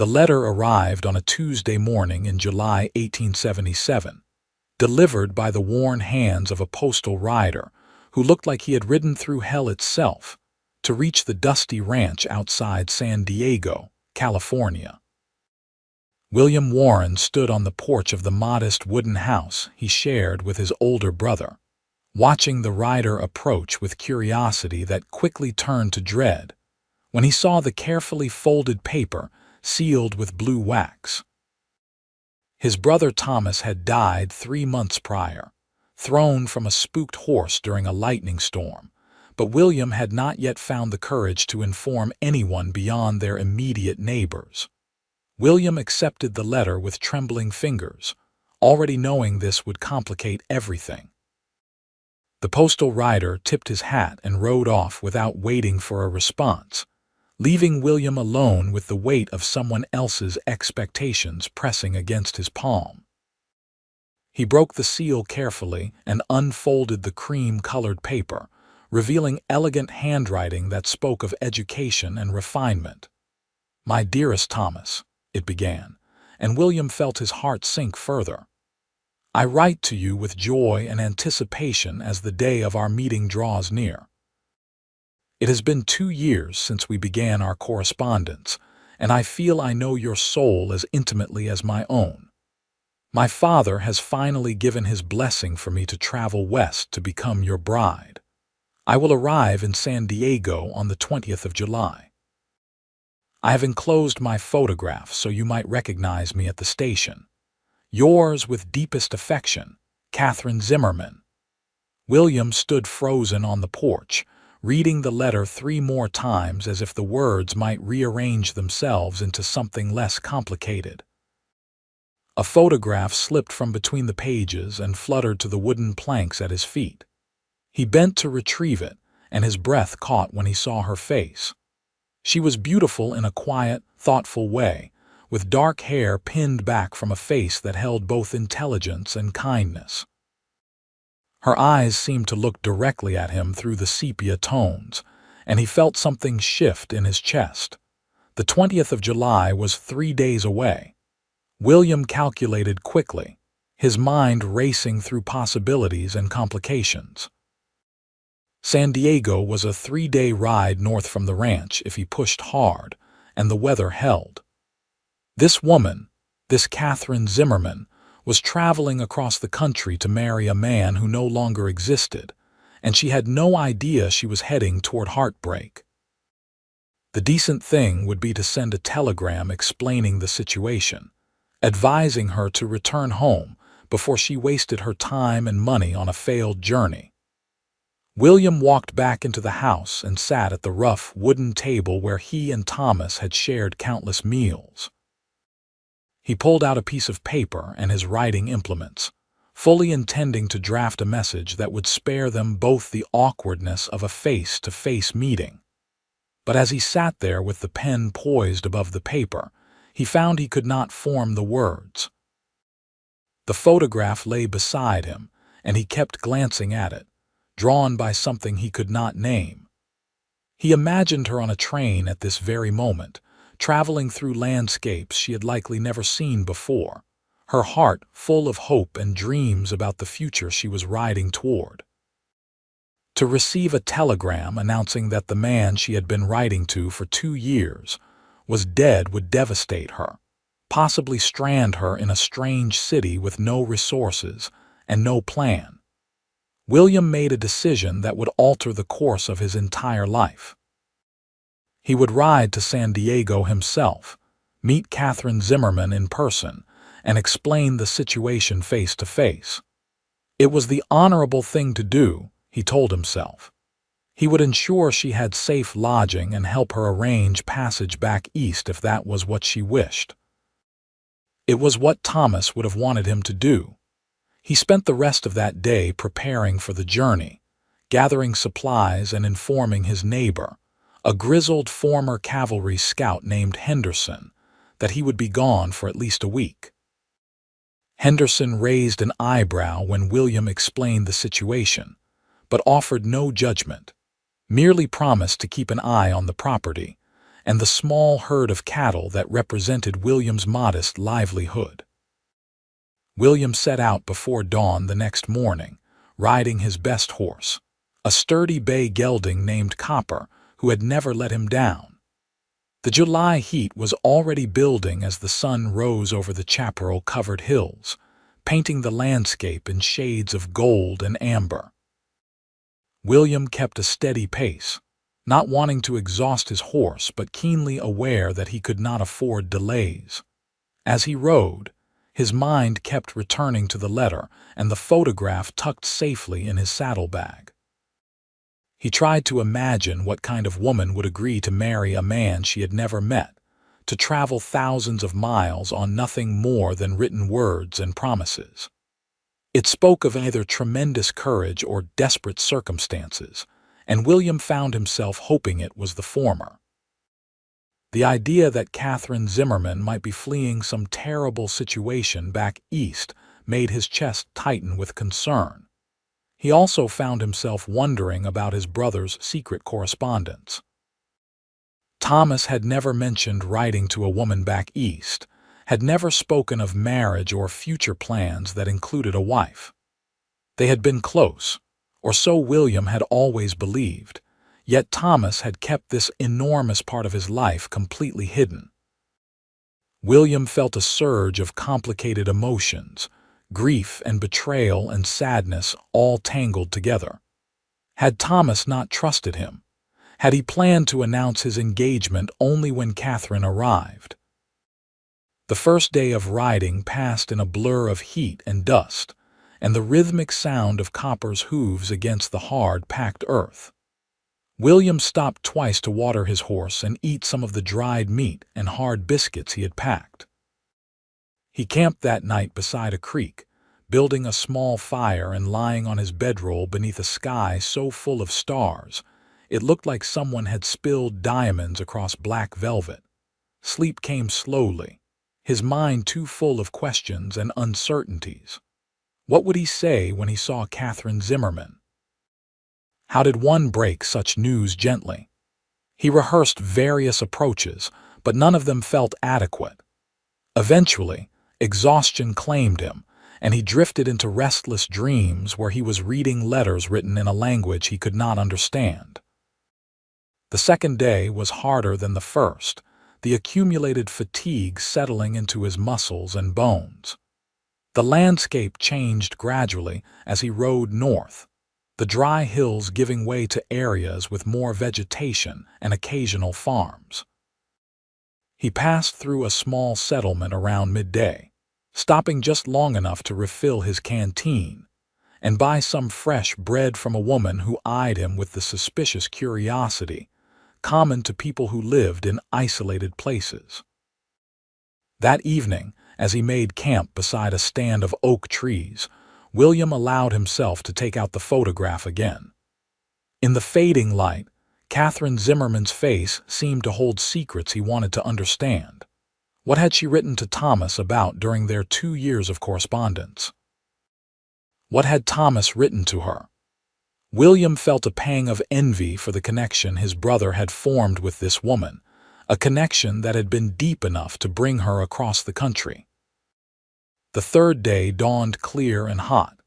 The letter arrived on a Tuesday morning in July 1877, delivered by the worn hands of a postal rider who looked like he had ridden through hell itself to reach the dusty ranch outside San Diego, California. William Warren stood on the porch of the modest wooden house he shared with his older brother, watching the rider approach with curiosity that quickly turned to dread when he saw the carefully folded paper sealed with blue wax. His brother Thomas had died 3 months prior, thrown from a spooked horse during a lightning storm, but William had not yet found the courage to inform anyone beyond their immediate neighbors. William accepted the letter with trembling fingers, already knowing this would complicate everything. The postal rider tipped his hat and rode off without waiting for a response, leaving William alone with the weight of someone else's expectations pressing against his palm. He broke the seal carefully and unfolded the cream-colored paper, revealing elegant handwriting that spoke of education and refinement. "My dearest Thomas," it began, and William felt his heart sink further. "I write to you with joy and anticipation as the day of our meeting draws near. It has been 2 years since we began our correspondence, and I feel I know your soul as intimately as my own. My father has finally given his blessing for me to travel west to become your bride. I will arrive in San Diego on the 20th of July. I have enclosed my photograph so you might recognize me at the station. Yours with deepest affection, Catherine Zimmerman." William stood frozen on the porch, reading the letter 3 more times as if the words might rearrange themselves into something less complicated. A photograph slipped from between the pages and fluttered to the wooden planks at his feet. He bent to retrieve it, and his breath caught when he saw her face. She was beautiful in a quiet, thoughtful way, with dark hair pinned back from a face that held both intelligence and kindness. Her eyes seemed to look directly at him through the sepia tones, and he felt something shift in his chest. The 20th of July was 3 days away. William calculated quickly, his mind racing through possibilities and complications. San Diego was a 3-day ride north from the ranch if he pushed hard, and the weather held. This woman, this Catherine Zimmerman, was traveling across the country to marry a man who no longer existed, and she had no idea she was heading toward heartbreak. The decent thing would be to send a telegram explaining the situation, advising her to return home before she wasted her time and money on a failed journey. William walked back into the house and sat at the rough wooden table where he and Thomas had shared countless meals. He pulled out a piece of paper and his writing implements, fully intending to draft a message that would spare them both the awkwardness of a face-to-face meeting. But as he sat there with the pen poised above the paper, he found he could not form the words. The photograph lay beside him, and he kept glancing at it, drawn by something he could not name. He imagined her on a train at this very moment, traveling through landscapes she had likely never seen before, her heart full of hope and dreams about the future she was riding toward. To receive a telegram announcing that the man she had been writing to for 2 years was dead would devastate her, possibly strand her in a strange city with no resources and no plan. William made a decision that would alter the course of his entire life. He would ride to San Diego himself, meet Catherine Zimmerman in person, and explain the situation face to face. It was the honorable thing to do, he told himself. He would ensure she had safe lodging and help her arrange passage back east if that was what she wished. It was what Thomas would have wanted him to do. He spent the rest of that day preparing for the journey, gathering supplies and informing his neighbor, a grizzled former cavalry scout named Henderson, that he would be gone for at least a week. Henderson raised an eyebrow when William explained the situation, but offered no judgment, merely promised to keep an eye on the property, and the small herd of cattle that represented William's modest livelihood. William set out before dawn the next morning, riding his best horse, a sturdy bay gelding named Copper, who had never let him down. The July heat was already building as the sun rose over the chaparral-covered hills, painting the landscape in shades of gold and amber. William kept a steady pace, not wanting to exhaust his horse but keenly aware that he could not afford delays. As he rode, his mind kept returning to the letter and the photograph tucked safely in his saddlebag. He tried to imagine what kind of woman would agree to marry a man she had never met, to travel thousands of miles on nothing more than written words and promises. It spoke of either tremendous courage or desperate circumstances, and William found himself hoping it was the former. The idea that Catherine Zimmerman might be fleeing some terrible situation back east made his chest tighten with concern. He also found himself wondering about his brother's secret correspondence. Thomas had never mentioned writing to a woman back east, had never spoken of marriage or future plans that included a wife. They had been close, or so William had always believed, yet Thomas had kept this enormous part of his life completely hidden. William felt a surge of complicated emotions, grief and betrayal and sadness all tangled together. Had Thomas not trusted him? Had he planned to announce his engagement only when Catherine arrived? The first day of riding passed in a blur of heat and dust, and the rhythmic sound of Copper's hooves against the hard, packed earth. William stopped twice to water his horse and eat some of the dried meat and hard biscuits he had packed. He camped that night beside a creek, building a small fire and lying on his bedroll beneath a sky so full of stars, it looked like someone had spilled diamonds across black velvet. Sleep came slowly, his mind too full of questions and uncertainties. What would he say when he saw Catherine Zimmerman? How did one break such news gently? He rehearsed various approaches, but none of them felt adequate. Eventually, exhaustion claimed him, and he drifted into restless dreams where he was reading letters written in a language he could not understand. The second day was harder than the first, the accumulated fatigue settling into his muscles and bones. The landscape changed gradually as he rode north, the dry hills giving way to areas with more vegetation and occasional farms. He passed through a small settlement around midday, stopping just long enough to refill his canteen and buy some fresh bread from a woman who eyed him with the suspicious curiosity common to people who lived in isolated places. That evening, as he made camp beside a stand of oak trees, William allowed himself to take out the photograph again. In the fading light, Catherine Zimmerman's face seemed to hold secrets he wanted to understand. What had she written to Thomas about during their 2 years of correspondence? What had Thomas written to her? William felt a pang of envy for the connection his brother had formed with this woman, a connection that had been deep enough to bring her across the country. The third day dawned clear and hot,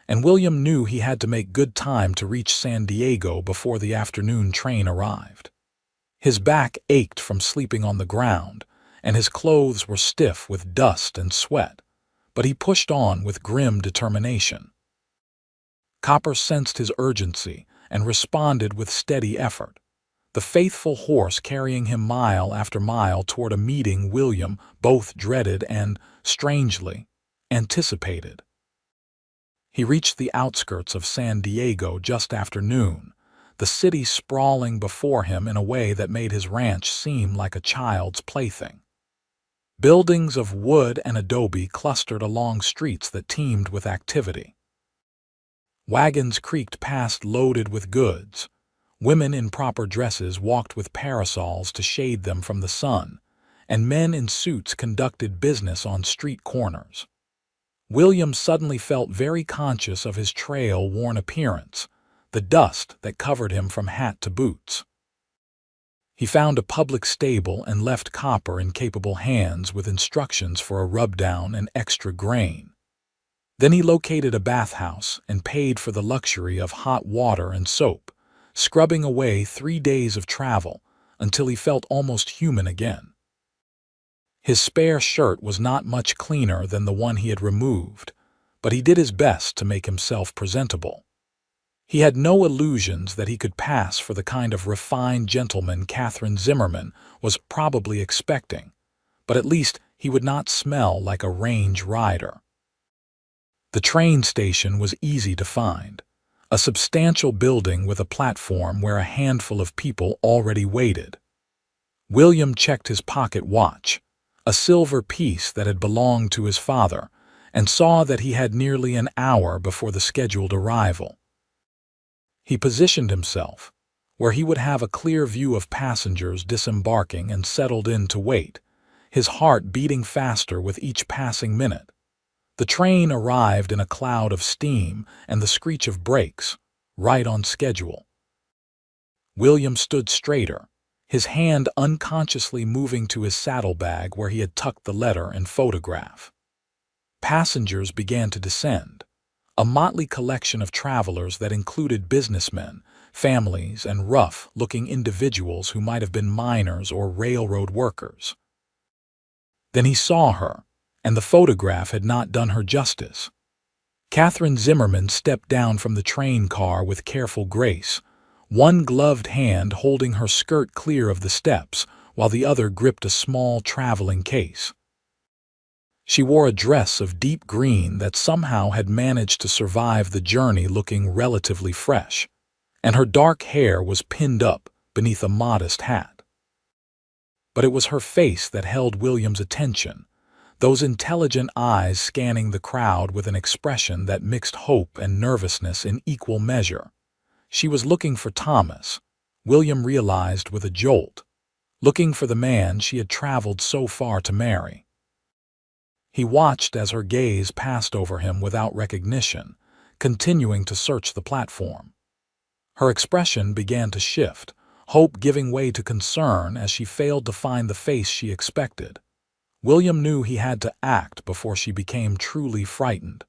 and William knew he had to make good time to reach San Diego before the afternoon train arrived. His back ached from sleeping on the ground, and his clothes were stiff with dust and sweat, but he pushed on with grim determination. Copper sensed his urgency and responded with steady effort, the faithful horse carrying him mile after mile toward a meeting William both dreaded and, strangely, anticipated. He reached the outskirts of San Diego just after noon, the city sprawling before him in a way that made his ranch seem like a child's plaything. Buildings of wood and adobe clustered along streets that teemed with activity. Wagons creaked past loaded with goods. Women in proper dresses walked with parasols to shade them from the sun, and men in suits conducted business on street corners. William suddenly felt very conscious of his trail-worn appearance, the dust that covered him from hat to boots. He found a public stable and left Copper in capable hands with instructions for a rub-down and extra grain. Then he located a bathhouse and paid for the luxury of hot water and soap, scrubbing away 3 days of travel until he felt almost human again. His spare shirt was not much cleaner than the one he had removed, but he did his best to make himself presentable. He had no illusions that he could pass for the kind of refined gentleman Catherine Zimmerman was probably expecting, but at least he would not smell like a range rider. The train station was easy to find, a substantial building with a platform where a handful of people already waited. William checked his pocket watch, a silver piece that had belonged to his father, and saw that he had nearly an hour before the scheduled arrival. He positioned himself where he would have a clear view of passengers disembarking and settled in to wait, his heart beating faster with each passing minute. The train arrived in a cloud of steam and the screech of brakes, right on schedule. William stood straighter, his hand unconsciously moving to his saddlebag where he had tucked the letter and photograph. Passengers began to descend, a motley collection of travelers that included businessmen, families, and rough-looking individuals who might have been miners or railroad workers. Then he saw her, and the photograph had not done her justice. Catherine Zimmerman stepped down from the train car with careful grace, one gloved hand holding her skirt clear of the steps, while the other gripped a small traveling case. She wore a dress of deep green that somehow had managed to survive the journey looking relatively fresh, and her dark hair was pinned up beneath a modest hat. But it was her face that held William's attention, those intelligent eyes scanning the crowd with an expression that mixed hope and nervousness in equal measure. She was looking for Thomas, William realized with a jolt, looking for the man she had traveled so far to marry. He watched as her gaze passed over him without recognition, continuing to search the platform. Her expression began to shift, hope giving way to concern as she failed to find the face she expected. William knew he had to act before she became truly frightened.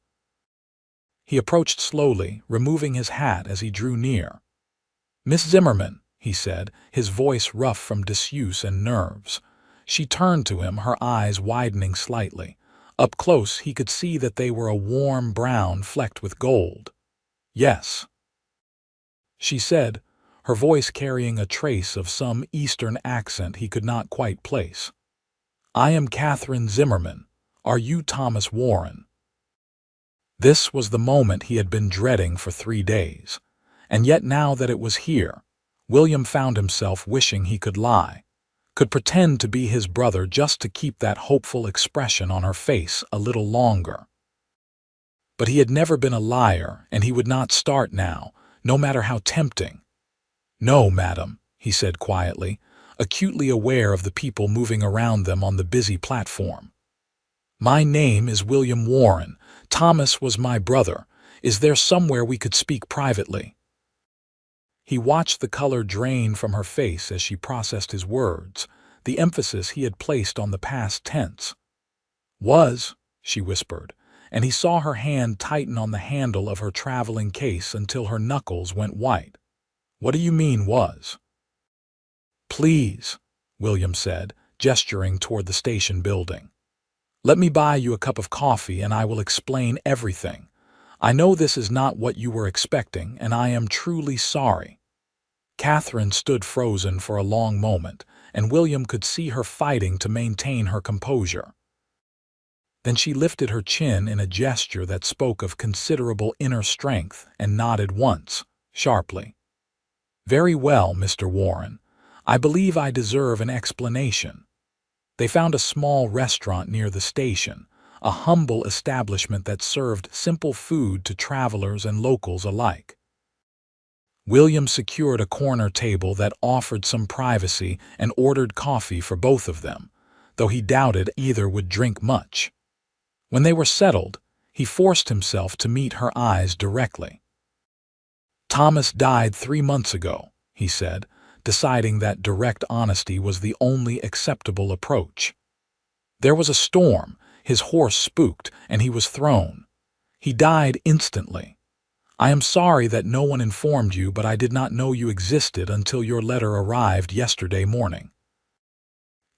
He approached slowly, removing his hat as he drew near. "Miss Zimmerman," he said, his voice rough from disuse and nerves. She turned to him, her eyes widening slightly. Up close, he could see that they were a warm brown flecked with gold. "Yes," she said, her voice carrying a trace of some Eastern accent he could not quite place. "I am Catherine Zimmerman. Are you Thomas Warren?" This was the moment he had been dreading for 3 days, and yet now that it was here, William found himself wishing he could lie, could pretend to be his brother just to keep that hopeful expression on her face a little longer. But he had never been a liar, and he would not start now, no matter how tempting. "No, madam," he said quietly, acutely aware of the people moving around them on the busy platform. "My name is William Warren. Thomas was my brother. Is there somewhere we could speak privately?" He watched the color drain from her face as she processed his words, the emphasis he had placed on the past tense. "Was," she whispered, and he saw her hand tighten on the handle of her traveling case until her knuckles went white. "What do you mean, was?" "Please," William said, gesturing toward the station building. "Let me buy you a cup of coffee and I will explain everything. I know this is not what you were expecting, and I am truly sorry." Catherine stood frozen for a long moment, and William could see her fighting to maintain her composure. Then she lifted her chin in a gesture that spoke of considerable inner strength and nodded once, sharply. "Very well, Mr. Warren. I believe I deserve an explanation." They found a small restaurant near the station, a humble establishment that served simple food to travelers and locals alike. William secured a corner table that offered some privacy and ordered coffee for both of them, though he doubted either would drink much. When they were settled, he forced himself to meet her eyes directly. "Thomas died 3 months ago," he said, deciding that direct honesty was the only acceptable approach. There was a storm, his horse spooked, and he was thrown. He died instantly. I am sorry that no one informed you, but I did not know you existed until your letter arrived yesterday morning.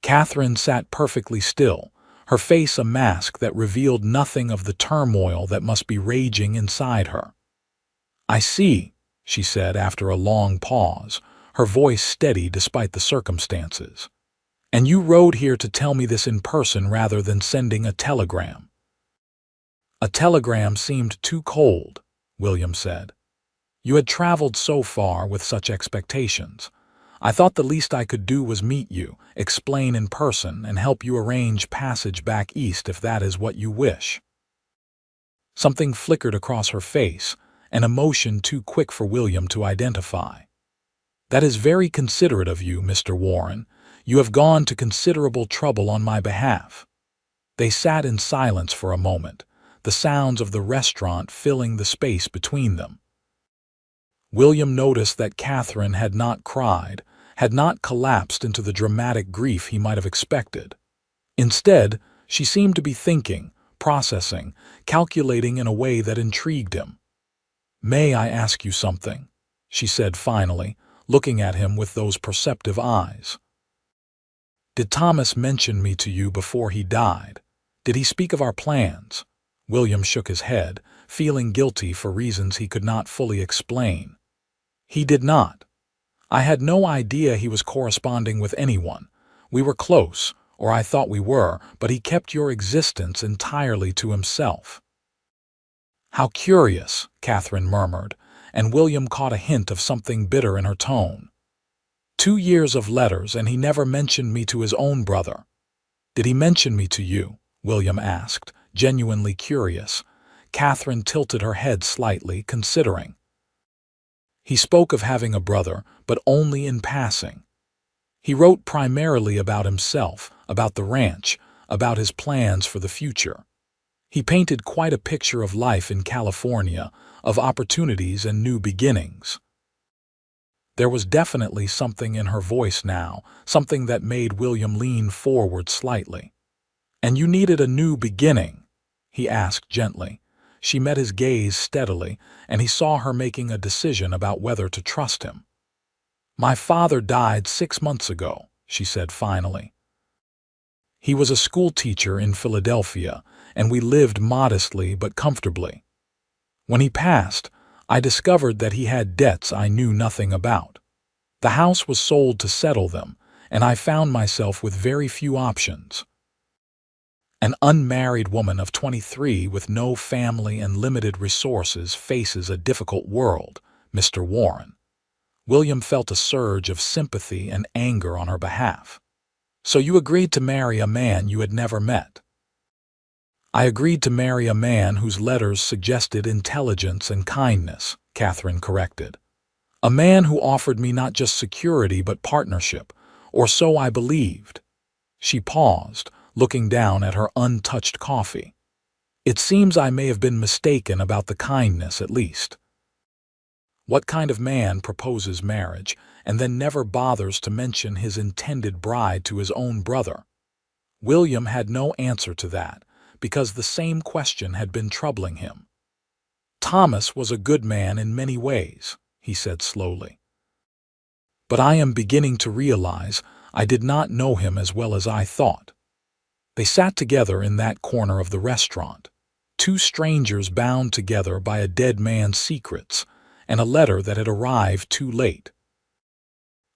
Catherine sat perfectly still, her face a mask that revealed nothing of the turmoil that must be raging inside her. I see, she said after a long pause, her voice steady despite the circumstances. And you rode here to tell me this in person rather than sending a telegram. A telegram seemed too cold, William said. You had traveled so far with such expectations. I thought the least I could do was meet you, explain in person, and help you arrange passage back east if that is what you wish. Something flickered across her face, an emotion too quick for William to identify. That is very considerate of you, Mr. Warren. You have gone to considerable trouble on my behalf. They sat in silence for a moment, the sounds of the restaurant filling the space between them. William noticed that Catherine had not cried, had not collapsed into the dramatic grief he might have expected. Instead, she seemed to be thinking, processing, calculating in a way that intrigued him. "May I ask you something?" she said finally, looking at him with those perceptive eyes. "Did Thomas mention me to you before he died? Did he speak of our plans?" William shook his head, feeling guilty for reasons he could not fully explain. "He did not. I had no idea he was corresponding with anyone. We were close, or I thought we were, but he kept your existence entirely to himself." "How curious," Catherine murmured, and William caught a hint of something bitter in her tone. 2 years of letters, and he never mentioned me to his own brother. "Did he mention me to you?" William asked, genuinely curious. Catherine tilted her head slightly, considering. "He spoke of having a brother, but only in passing. He wrote primarily about himself, about the ranch, about his plans for the future. He painted quite a picture of life in California, of opportunities and new beginnings." There was definitely something in her voice now, something that made William lean forward slightly. "And you needed a new beginning?" he asked gently. She met his gaze steadily, and he saw her making a decision about whether to trust him. "My father died 6 months ago," she said finally. "He was a schoolteacher in Philadelphia, and we lived modestly but comfortably. When he passed, I discovered that he had debts I knew nothing about. The house was sold to settle them, and I found myself with very few options. An unmarried woman of 23 with no family and limited resources faces a difficult world, Mr. Warren." William felt a surge of sympathy and anger on her behalf. "So you agreed to marry a man you had never met?" "I agreed to marry a man whose letters suggested intelligence and kindness," Catherine corrected. "A man who offered me not just security but partnership, or so I believed." She paused, looking down at her untouched coffee. "It seems I may have been mistaken about the kindness at least. What kind of man proposes marriage and then never bothers to mention his intended bride to his own brother?" William had no answer to that, because the same question had been troubling him. "Thomas was a good man in many ways," he said slowly. "But I am beginning to realize I did not know him as well as I thought." They sat together in that corner of the restaurant, two strangers bound together by a dead man's secrets and a letter that had arrived too late.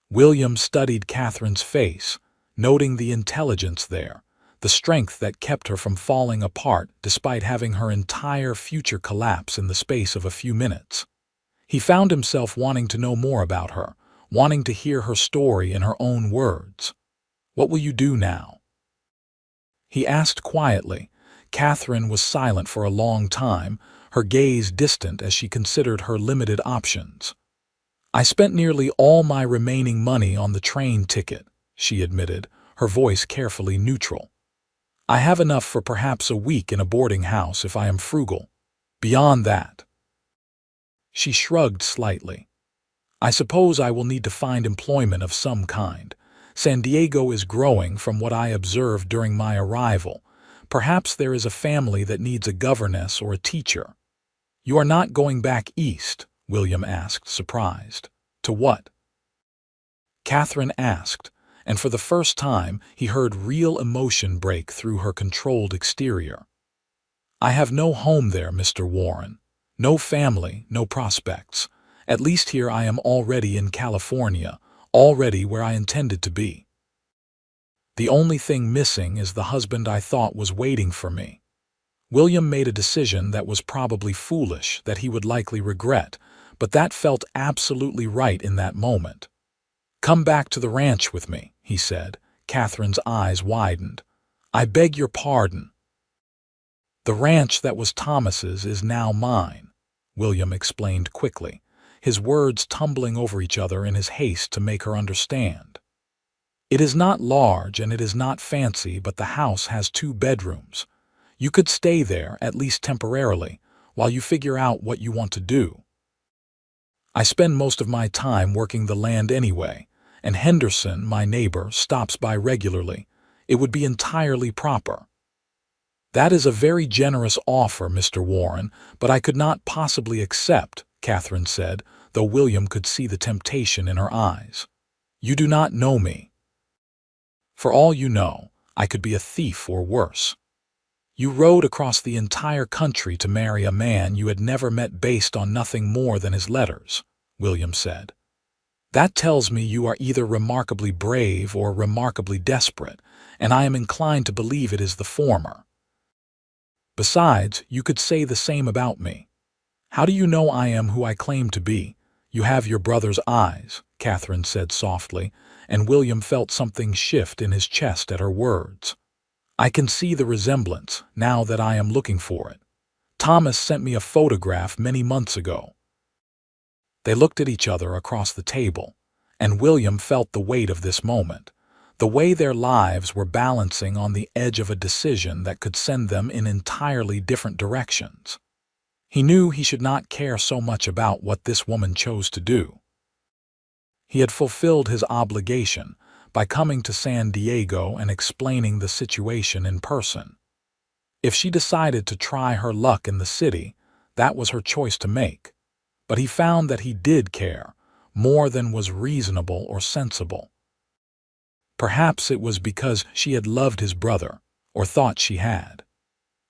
William studied Catherine's face, noting the intelligence there, the strength that kept her from falling apart despite having her entire future collapse in the space of a few minutes. He found himself wanting to know more about her, wanting to hear her story in her own words. "What will you do now?" he asked quietly. Catherine was silent for a long time, her gaze distant as she considered her limited options. "I spent nearly all my remaining money on the train ticket," she admitted, her voice carefully neutral. "I have enough for perhaps a week in a boarding house if I am frugal. Beyond that..." She shrugged slightly. I suppose I will need to find employment of some kind. San Diego is growing from what I observed during my arrival. Perhaps there is a family that needs a governess or a teacher." "You are not going back east?" William asked, surprised. "To what?" Catherine asked, and for the first time he heard real emotion break through her controlled exterior. "I have no home there, Mr. Warren. No family, no prospects. At least here I am already in California, already where I intended to be. The only thing missing is the husband I thought was waiting for me." William made a decision that was probably foolish, that he would likely regret, but that felt absolutely right in that moment. "Come back to the ranch with me," he said. Catherine's eyes widened. "I beg your pardon." "The ranch that was Thomas's is now mine," William explained quickly, his words tumbling over each other in his haste to make her understand. "It is not large and it is not fancy, but the house has 2 bedrooms. You could stay there, at least temporarily, while you figure out what you want to do. I spend most of my time working the land anyway, and Henderson, my neighbor, stops by regularly. It would be entirely proper." "That is a very generous offer, Mr. Warren, but I could not possibly accept," Catherine said, though William could see the temptation in her eyes. "You do not know me. For all you know, I could be a thief or worse. You rode across the entire country to marry a man you had never met based on nothing more than his letters," William said. "That tells me you are either remarkably brave or remarkably desperate, and I am inclined to believe it is the former. Besides, you could say the same about me. How do you know I am who I claim to be? You have your brother's eyes," Catherine said softly, and William felt something shift in his chest at her words. "I can see the resemblance, now that I am looking for it. Thomas sent me a photograph many months ago." They looked at each other across the table, and William felt the weight of this moment, the way their lives were balancing on the edge of a decision that could send them in entirely different directions. He knew he should not care so much about what this woman chose to do. He had fulfilled his obligation by coming to San Diego and explaining the situation in person. If she decided to try her luck in the city, that was her choice to make. But he found that he did care, more than was reasonable or sensible. Perhaps it was because she had loved his brother, or thought she had.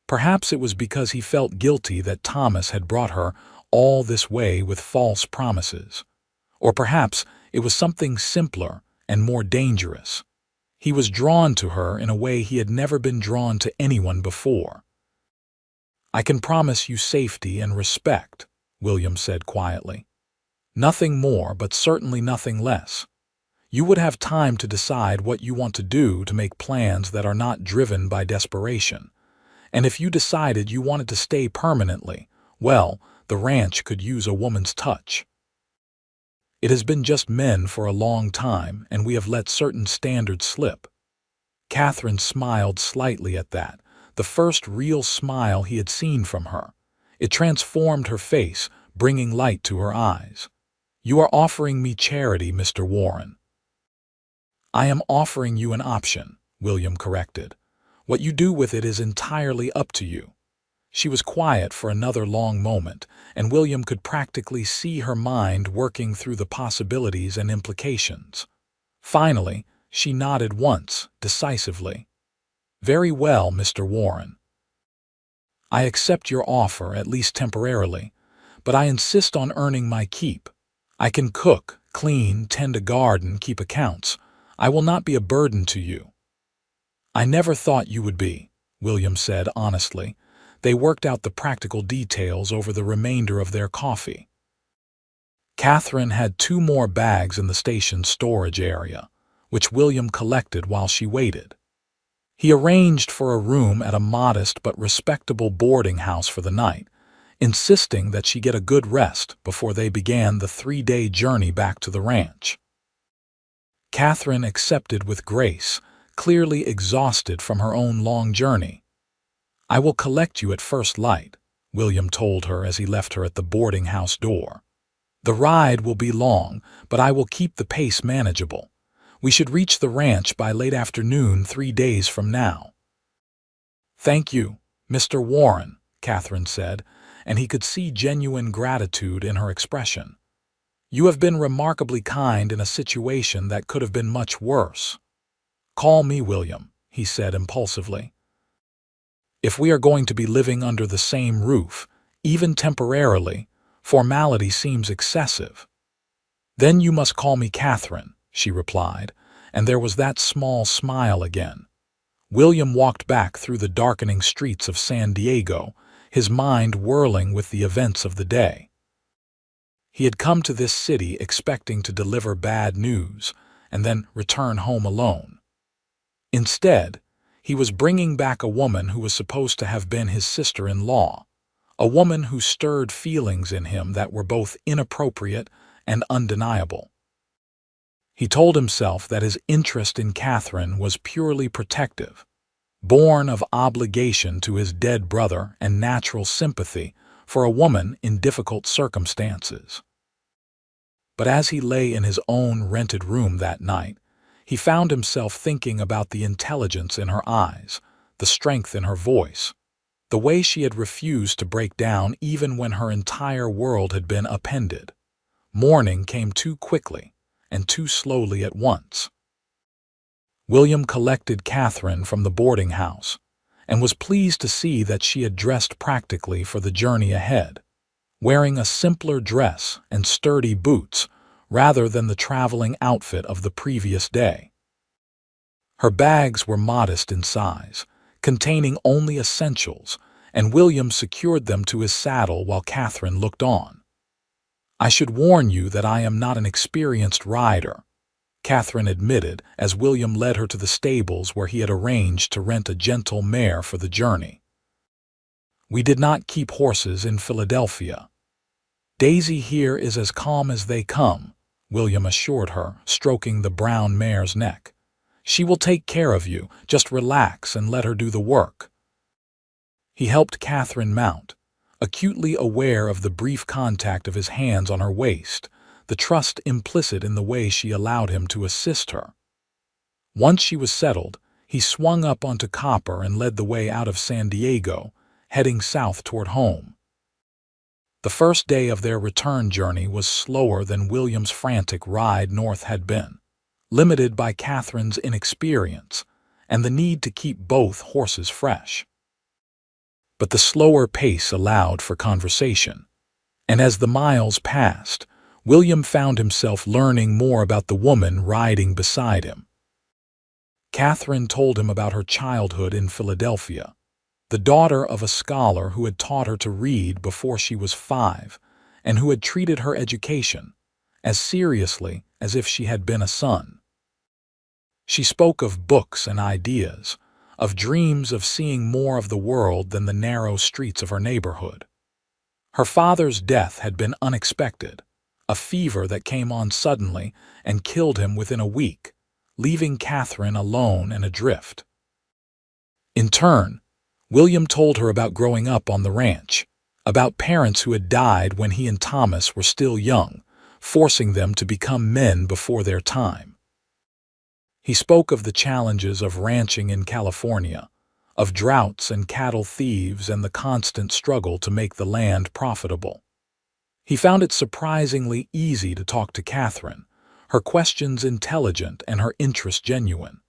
Perhaps it was because he felt guilty that Thomas had brought her all this way with false promises. Or perhaps it was something simpler and more dangerous. He was drawn to her in a way he had never been drawn to anyone before. "I can promise you safety and respect," William said quietly. "Nothing more, but certainly nothing less. You would have time to decide what you want to do, to make plans that are not driven by desperation. And if you decided you wanted to stay permanently, well, the ranch could use a woman's touch. It has been just men for a long time, and we have let certain standards slip." Catherine smiled slightly at that, the first real smile he had seen from her. It transformed her face, bringing light to her eyes. "You are offering me charity, Mr. Warren." "I am offering you an option," William corrected. "What you do with it is entirely up to you." She was quiet for another long moment, and William could practically see her mind working through the possibilities and implications. Finally, she nodded once, decisively. "Very well, Mr. Warren. I accept your offer, at least temporarily, but I insist on earning my keep. I can cook, clean, tend a garden, keep accounts. I will not be a burden to you." "I never thought you would be," William said honestly. They worked out the practical details over the remainder of their coffee. Catherine had 2 more bags in the station's storage area, which William collected while she waited. He arranged for a room at a modest but respectable boarding house for the night, insisting that she get a good rest before they began the 3-day journey back to the ranch. Catherine accepted with grace, clearly exhausted from her own long journey. "I will collect you at first light," William told her as he left her at the boarding house door. The ride will be long, but I will keep the pace manageable. We should reach the ranch by late afternoon 3 days from now." "Thank you, Mr. Warren," Catherine said, and he could see genuine gratitude in her expression. "You have been remarkably kind in a situation that could have been much worse." "Call me William," he said impulsively. "If we are going to be living under the same roof, even temporarily, formality seems excessive." "Then you must call me Catherine," she replied, and there was that small smile again. William walked back through the darkening streets of San Diego, his mind whirling with the events of the day. He had come to this city expecting to deliver bad news and then return home alone. Instead, he was bringing back a woman who was supposed to have been his sister-in-law, a woman who stirred feelings in him that were both inappropriate and undeniable. He told himself that his interest in Catherine was purely protective, born of obligation to his dead brother and natural sympathy for a woman in difficult circumstances. But as he lay in his own rented room that night, he found himself thinking about the intelligence in her eyes, the strength in her voice, the way she had refused to break down even when her entire world had been upended. Morning came too quickly and too slowly at once. William collected Catherine from the boarding house and was pleased to see that she had dressed practically for the journey ahead, wearing a simpler dress and sturdy boots rather than the traveling outfit of the previous day. Her bags were modest in size, containing only essentials, and William secured them to his saddle while Catherine looked on. "I should warn you that I am not an experienced rider," Catherine admitted as William led her to the stables where he had arranged to rent a gentle mare for the journey. "We did not keep horses in Philadelphia. Daisy here is as calm as they come," William assured her, stroking the brown mare's neck. "She will take care of you, just relax and let her do the work." He helped Catherine mount, acutely aware of the brief contact of his hands on her waist, the trust implicit in the way she allowed him to assist her. Once she was settled, he swung up onto Copper and led the way out of San Diego, heading south toward home. The first day of their return journey was slower than William's frantic ride north had been, limited by Catherine's inexperience and the need to keep both horses fresh. But the slower pace allowed for conversation, and as the miles passed, William found himself learning more about the woman riding beside him. Catherine told him about her childhood in Philadelphia, the daughter of a scholar who had taught her to read before she was 5 and who had treated her education as seriously as if she had been a son. She spoke of books and ideas, of dreams of seeing more of the world than the narrow streets of her neighborhood. Her father's death had been unexpected, a fever that came on suddenly and killed him within a week, leaving Catherine alone and adrift. In turn, William told her about growing up on the ranch, about parents who had died when he and Thomas were still young, forcing them to become men before their time. He spoke of the challenges of ranching in California, of droughts and cattle thieves and the constant struggle to make the land profitable. He found it surprisingly easy to talk to Catherine, her questions intelligent and her interest genuine.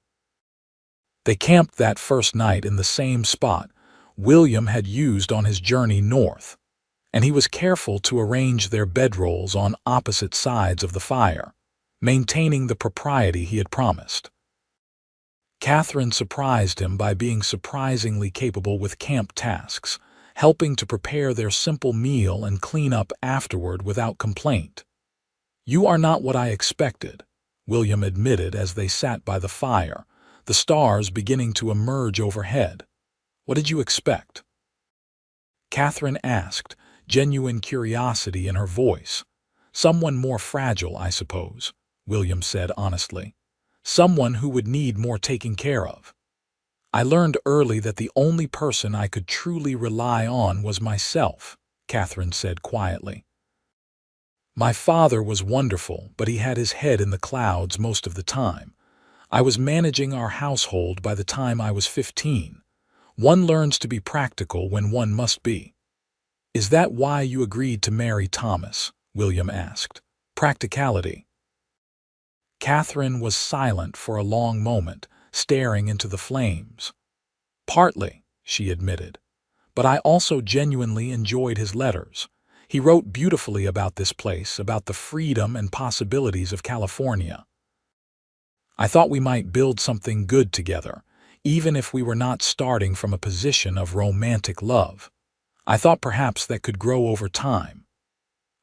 They camped that first night in the same spot William had used on his journey north, and he was careful to arrange their bedrolls on opposite sides of the fire, maintaining the propriety he had promised. Catherine surprised him by being surprisingly capable with camp tasks, helping to prepare their simple meal and clean up afterward without complaint. "You are not what I expected," William admitted as they sat by the fire, the stars beginning to emerge overhead. "What did you expect?" Catherine asked, genuine curiosity in her voice. "Someone more fragile, I suppose," William said honestly. "Someone who would need more taking care of. I learned early that the only person I could truly rely on was myself," Catherine said quietly. My father was wonderful, but he had his head in the clouds most of the time. I was managing our household by the time I was 15. One learns to be practical when one must be. Is that why you agreed to marry Thomas? William asked. Practicality. Catherine was silent for a long moment, staring into the flames. Partly, she admitted. But I also genuinely enjoyed his letters. He wrote beautifully about this place, about the freedom and possibilities of California. I thought we might build something good together, even if we were not starting from a position of romantic love. I thought perhaps that could grow over time.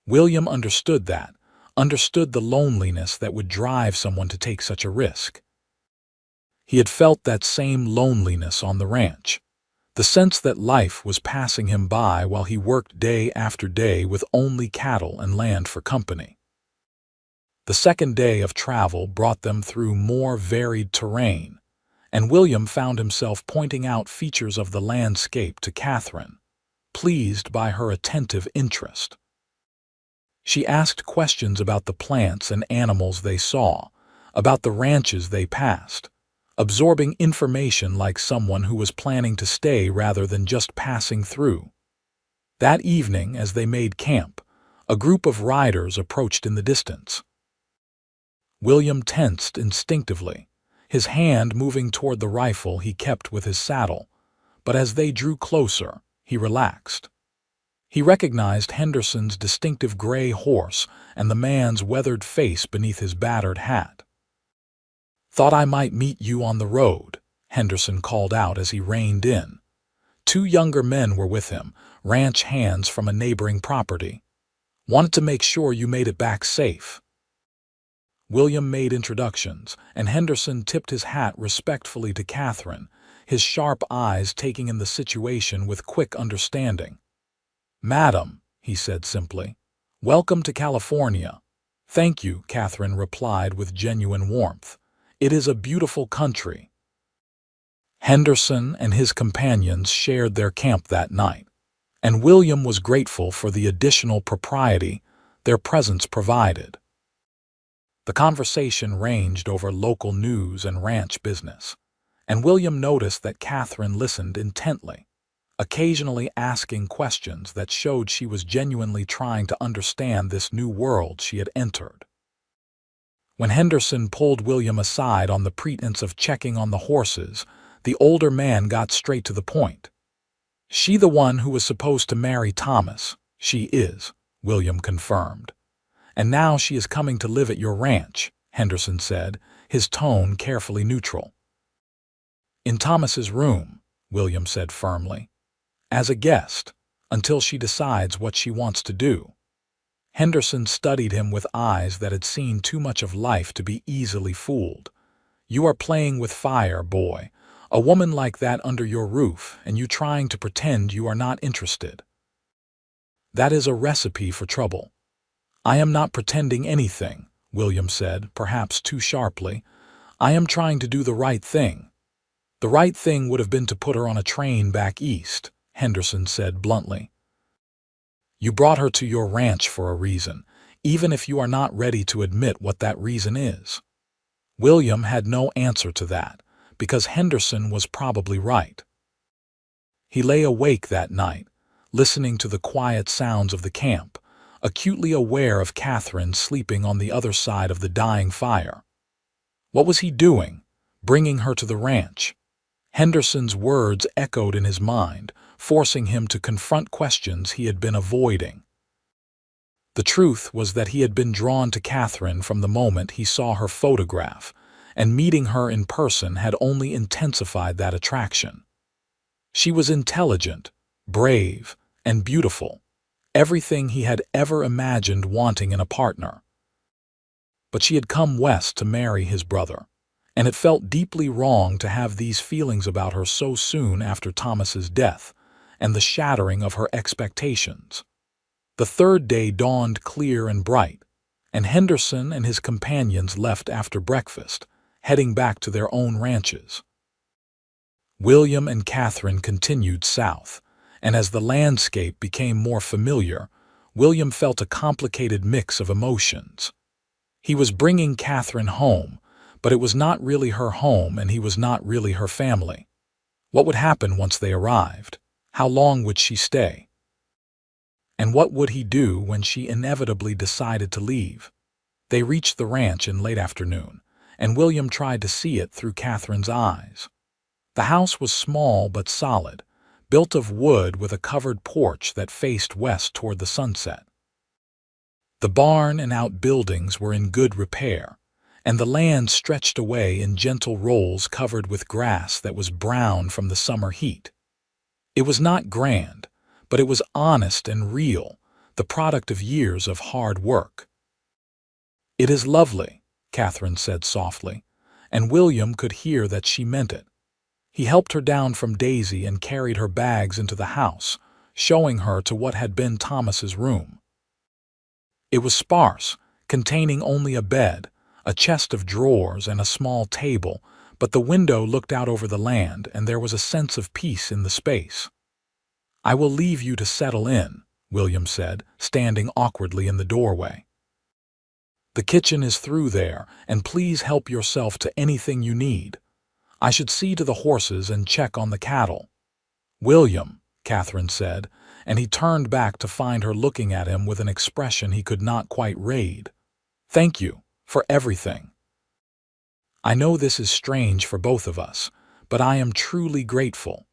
William understood that, understood the loneliness that would drive someone to take such a risk. He had felt that same loneliness on the ranch, the sense that life was passing him by while he worked day after day with only cattle and land for company. The second day of travel brought them through more varied terrain, and William found himself pointing out features of the landscape to Catherine, pleased by her attentive interest. She asked questions about the plants and animals they saw, about the ranches they passed, absorbing information like someone who was planning to stay rather than just passing through. That evening, as they made camp, a group of riders approached in the distance. William tensed instinctively, his hand moving toward the rifle he kept with his saddle, but as they drew closer, he relaxed. He recognized Henderson's distinctive gray horse and the man's weathered face beneath his battered hat. "Thought I might meet you on the road," Henderson called out as he reined in. Two younger men were with him, ranch hands from a neighboring property. "Wanted to make sure you made it back safe." William made introductions, and Henderson tipped his hat respectfully to Catherine, his sharp eyes taking in the situation with quick understanding. "Madam," he said simply, "welcome to California." "Thank you," Catherine replied with genuine warmth. "It is a beautiful country." Henderson and his companions shared their camp that night, and William was grateful for the additional propriety their presence provided. The conversation ranged over local news and ranch business, and William noticed that Catherine listened intently, occasionally asking questions that showed she was genuinely trying to understand this new world she had entered. When Henderson pulled William aside on the pretense of checking on the horses, the older man got straight to the point. "She the one who was supposed to marry Thomas?" "She is," William confirmed. "And now she is coming to live at your ranch," Henderson said, his tone carefully neutral. "In Thomas's room," William said firmly. "As a guest, until she decides what she wants to do." Henderson studied him with eyes that had seen too much of life to be easily fooled. "You are playing with fire, boy. A woman like that under your roof, and you trying to pretend you are not interested. That is a recipe for trouble." "I am not pretending anything," William said, perhaps too sharply. "I am trying to do the right thing." "The right thing would have been to put her on a train back east," Henderson said bluntly. "You brought her to your ranch for a reason, even if you are not ready to admit what that reason is." William had no answer to that, because Henderson was probably right. He lay awake that night, listening to the quiet sounds of the camp, acutely aware of Catherine sleeping on the other side of the dying fire. What was he doing, bringing her to the ranch? Henderson's words echoed in his mind, forcing him to confront questions he had been avoiding. The truth was that he had been drawn to Catherine from the moment he saw her photograph, and meeting her in person had only intensified that attraction. She was intelligent, brave, and beautiful, everything he had ever imagined wanting in a partner. But she had come west to marry his brother, and it felt deeply wrong to have these feelings about her so soon after Thomas's death and the shattering of her expectations. The third day dawned clear and bright, and Henderson and his companions left after breakfast, heading back to their own ranches. William and Catherine continued south, and as the landscape became more familiar, William felt a complicated mix of emotions. He was bringing Catherine home, but it was not really her home and he was not really her family. What would happen once they arrived? How long would she stay? And what would he do when she inevitably decided to leave? They reached the ranch in late afternoon, and William tried to see it through Catherine's eyes. The house was small but solid, built of wood with a covered porch that faced west toward the sunset. The barn and outbuildings were in good repair, and the land stretched away in gentle rolls covered with grass that was brown from the summer heat. It was not grand, but it was honest and real, the product of years of hard work. "It is lovely," Catherine said softly, and William could hear that she meant it. He helped her down from Daisy and carried her bags into the house, showing her to what had been Thomas's room. It was sparse, containing only a bed, a chest of drawers, and a small table, but the window looked out over the land, and there was a sense of peace in the space. "I will leave you to settle in," William said, standing awkwardly in the doorway. "The kitchen is through there, and please help yourself to anything you need. I should see to the horses and check on the cattle." "William," Catherine said, and he turned back to find her looking at him with an expression he could not quite read. "Thank you for everything. I know this is strange for both of us, but I am truly grateful."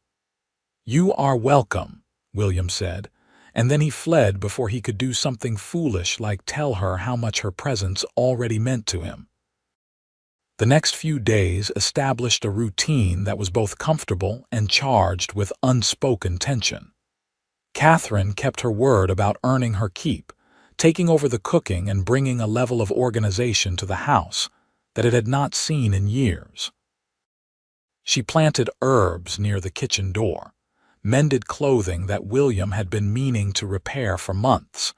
"You are welcome," William said, and then he fled before he could do something foolish like tell her how much her presence already meant to him. The next few days established a routine that was both comfortable and charged with unspoken tension. Catherine kept her word about earning her keep, taking over the cooking and bringing a level of organization to the house that it had not seen in years. She planted herbs near the kitchen door, mended clothing that William had been meaning to repair for months,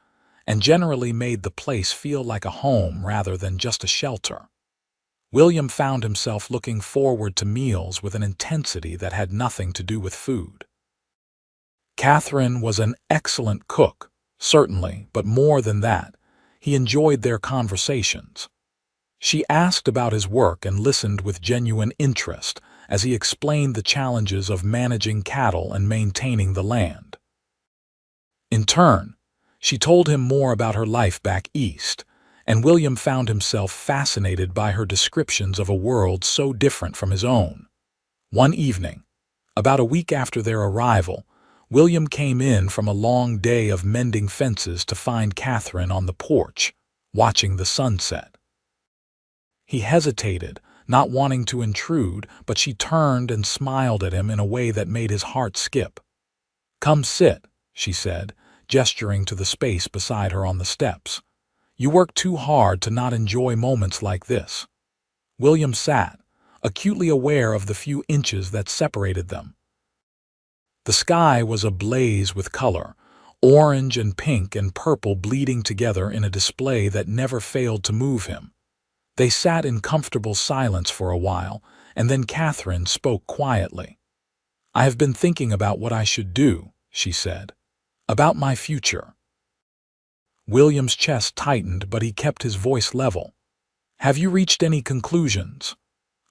and generally made the place feel like a home rather than just a shelter. William found himself looking forward to meals with an intensity that had nothing to do with food. Catherine was an excellent cook, certainly, but more than that, he enjoyed their conversations. She asked about his work and listened with genuine interest as he explained the challenges of managing cattle and maintaining the land. In turn, she told him more about her life back east, and William found himself fascinated by her descriptions of a world so different from his own. One evening, about a week after their arrival, William came in from a long day of mending fences to find Catherine on the porch, watching the sunset. He hesitated, not wanting to intrude, but she turned and smiled at him in a way that made his heart skip. "Come sit," she said, gesturing to the space beside her on the steps. "You work too hard to not enjoy moments like this." William sat, acutely aware of the few inches that separated them. The sky was ablaze with color, orange and pink and purple bleeding together in a display that never failed to move him. They sat in comfortable silence for a while, and then Catherine spoke quietly. "I have been thinking about what I should do," she said. "About my future." William's chest tightened, but he kept his voice level. "Have you reached any conclusions?"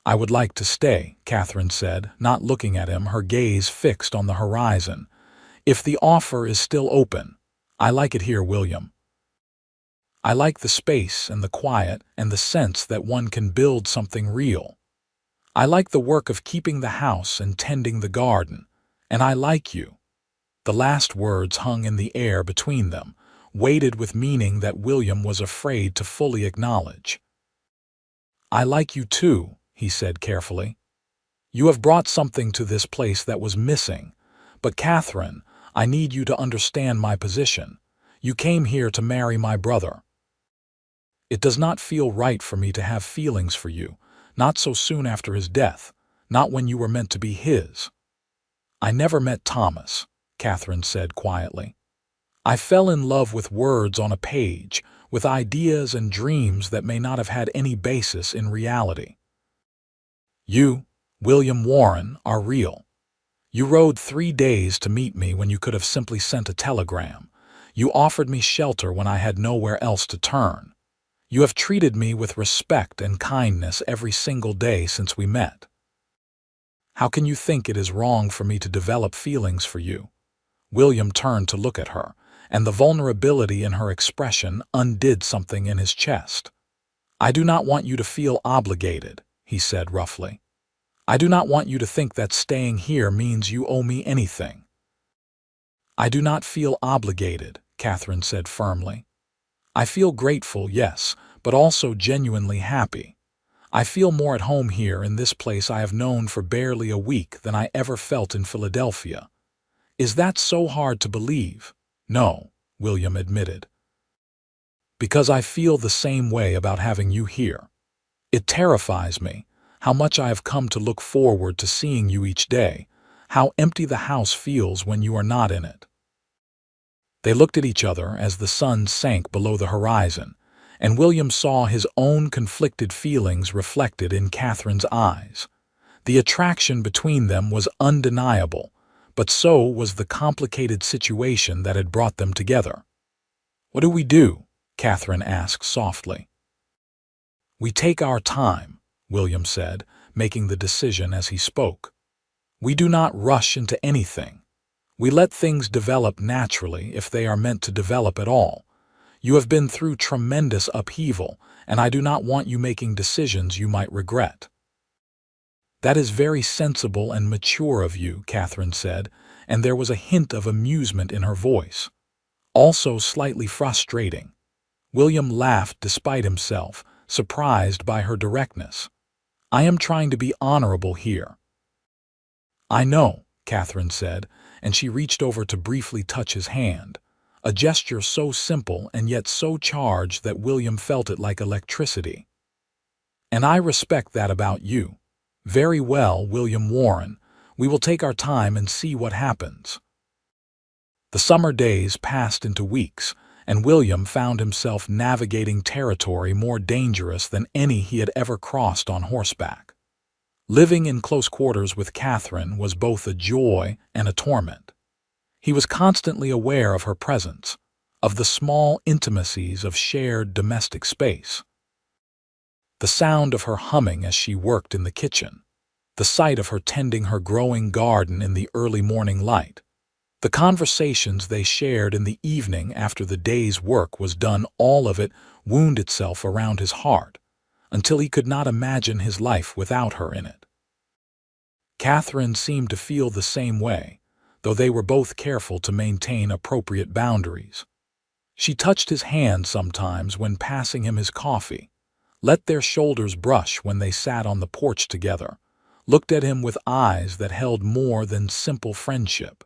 "I would like to stay," Catherine said, not looking at him, her gaze fixed on the horizon. "If the offer is still open. I like it here, William. I like the space and the quiet and the sense that one can build something real. I like the work of keeping the house and tending the garden. And I like you." The last words hung in the air between them, weighted with meaning that William was afraid to fully acknowledge. "I like you too," he said carefully. "You have brought something to this place that was missing. But Catherine, I need you to understand my position. You came here to marry my brother. It does not feel right for me to have feelings for you, not so soon after his death, not when you were meant to be his." "I never met Thomas," Catherine said quietly. "I fell in love with words on a page, with ideas and dreams that may not have had any basis in reality. You, William Warren, are real. You rode 3 days to meet me when you could have simply sent a telegram. You offered me shelter when I had nowhere else to turn. You have treated me with respect and kindness every single day since we met. How can you think it is wrong for me to develop feelings for you?" William turned to look at her, and the vulnerability in her expression undid something in his chest. "I do not want you to feel obligated," he said roughly. "I do not want you to think that staying here means you owe me anything." "I do not feel obligated," Catherine said firmly. "I feel grateful, yes, but also genuinely happy. I feel more at home here in this place I have known for barely a week than I ever felt in Philadelphia. Is that so hard to believe?" "No," William admitted. "Because I feel the same way about having you here. It terrifies me, how much I have come to look forward to seeing you each day, how empty the house feels when you are not in it." They looked at each other as the sun sank below the horizon, and William saw his own conflicted feelings reflected in Catherine's eyes. The attraction between them was undeniable, but so was the complicated situation that had brought them together. "What do we do?" Catherine asked softly. "We take our time," William said, making the decision as he spoke. "We do not rush into anything. We let things develop naturally if they are meant to develop at all. You have been through tremendous upheaval, and I do not want you making decisions you might regret." "That is very sensible and mature of you," Catherine said, and there was a hint of amusement in her voice. Also slightly frustrating. William laughed despite himself, surprised by her directness. "I am trying to be honorable here." "I know," Catherine said, and she reached over to briefly touch his hand, a gesture so simple and yet so charged that William felt it like electricity. "And I respect that about you. Very well, William Warren. We will take our time and see what happens." The summer days passed into weeks, and William found himself navigating territory more dangerous than any he had ever crossed on horseback. Living in close quarters with Catherine was both a joy and a torment. He was constantly aware of her presence, of the small intimacies of shared domestic space. The sound of her humming as she worked in the kitchen, the sight of her tending her growing garden in the early morning light, the conversations they shared in the evening after the day's work was done, all of it wound itself around his heart, until he could not imagine his life without her in it. Catherine seemed to feel the same way, though they were both careful to maintain appropriate boundaries. She touched his hand sometimes when passing him his coffee, let their shoulders brush when they sat on the porch together, looked at him with eyes that held more than simple friendship.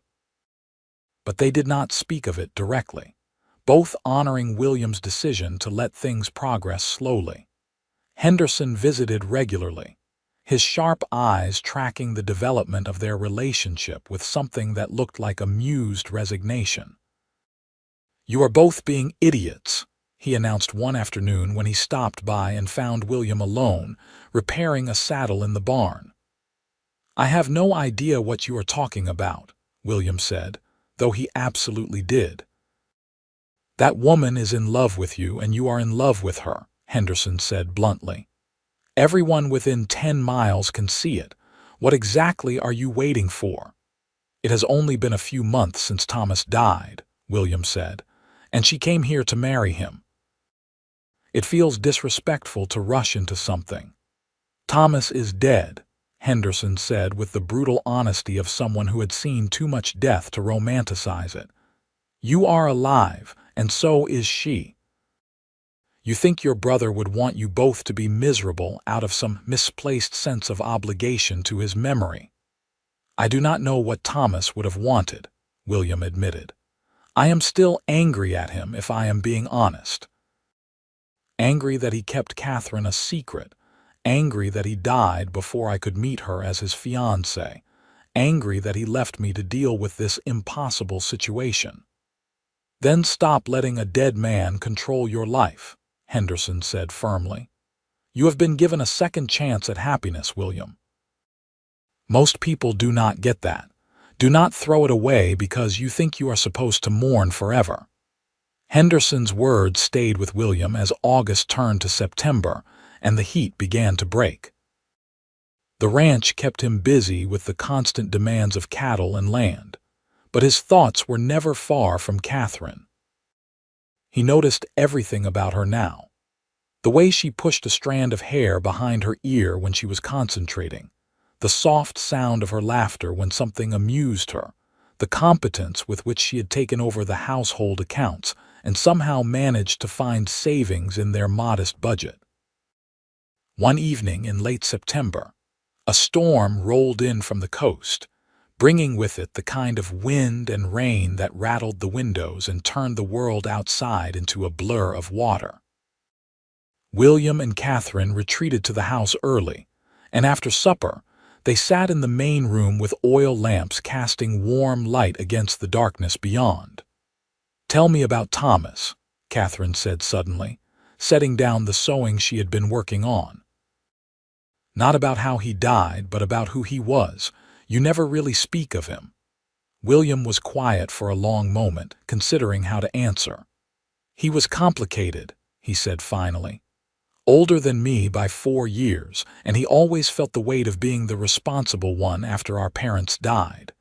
But they did not speak of it directly, both honoring William's decision to let things progress slowly. Henderson visited regularly, his sharp eyes tracking the development of their relationship with something that looked like amused resignation. "You are both being idiots," he announced one afternoon when he stopped by and found William alone, repairing a saddle in the barn. "I have no idea what you are talking about," William said, though he absolutely did. "That woman is in love with you and you are in love with her," Henderson said bluntly. "Everyone within 10 miles can see it. What exactly are you waiting for?" "It has only been a few months since Thomas died," William said, "and she came here to marry him. It feels disrespectful to rush into something." "Thomas is dead," Henderson said with the brutal honesty of someone who had seen too much death to romanticize it. "You are alive, and so is she. You think your brother would want you both to be miserable out of some misplaced sense of obligation to his memory." "I do not know what Thomas would have wanted," William admitted. "I am still angry at him, if I am being honest. Angry that he kept Catherine a secret, angry that he died before I could meet her as his fiancée, angry that he left me to deal with this impossible situation." "Then stop letting a dead man control your life," Henderson said firmly. "You have been given a second chance at happiness, William. Most people do not get that. Do not throw it away because you think you are supposed to mourn forever." Henderson's words stayed with William as August turned to September and the heat began to break. The ranch kept him busy with the constant demands of cattle and land, but his thoughts were never far from Catherine. He noticed everything about her now. The way she pushed a strand of hair behind her ear when she was concentrating, the soft sound of her laughter when something amused her, the competence with which she had taken over the household accounts and somehow managed to find savings in their modest budget. One evening in late September, a storm rolled in from the coast, bringing with it the kind of wind and rain that rattled the windows and turned the world outside into a blur of water. William and Catherine retreated to the house early, and after supper, they sat in the main room with oil lamps casting warm light against the darkness beyond. "Tell me about Thomas," Catherine said suddenly, setting down the sewing she had been working on. "Not about how he died, but about who he was. You never really speak of him." William was quiet for a long moment, considering how to answer. "He was complicated," he said finally. "Older than me by 4 years, and he always felt the weight of being the responsible one after our parents died.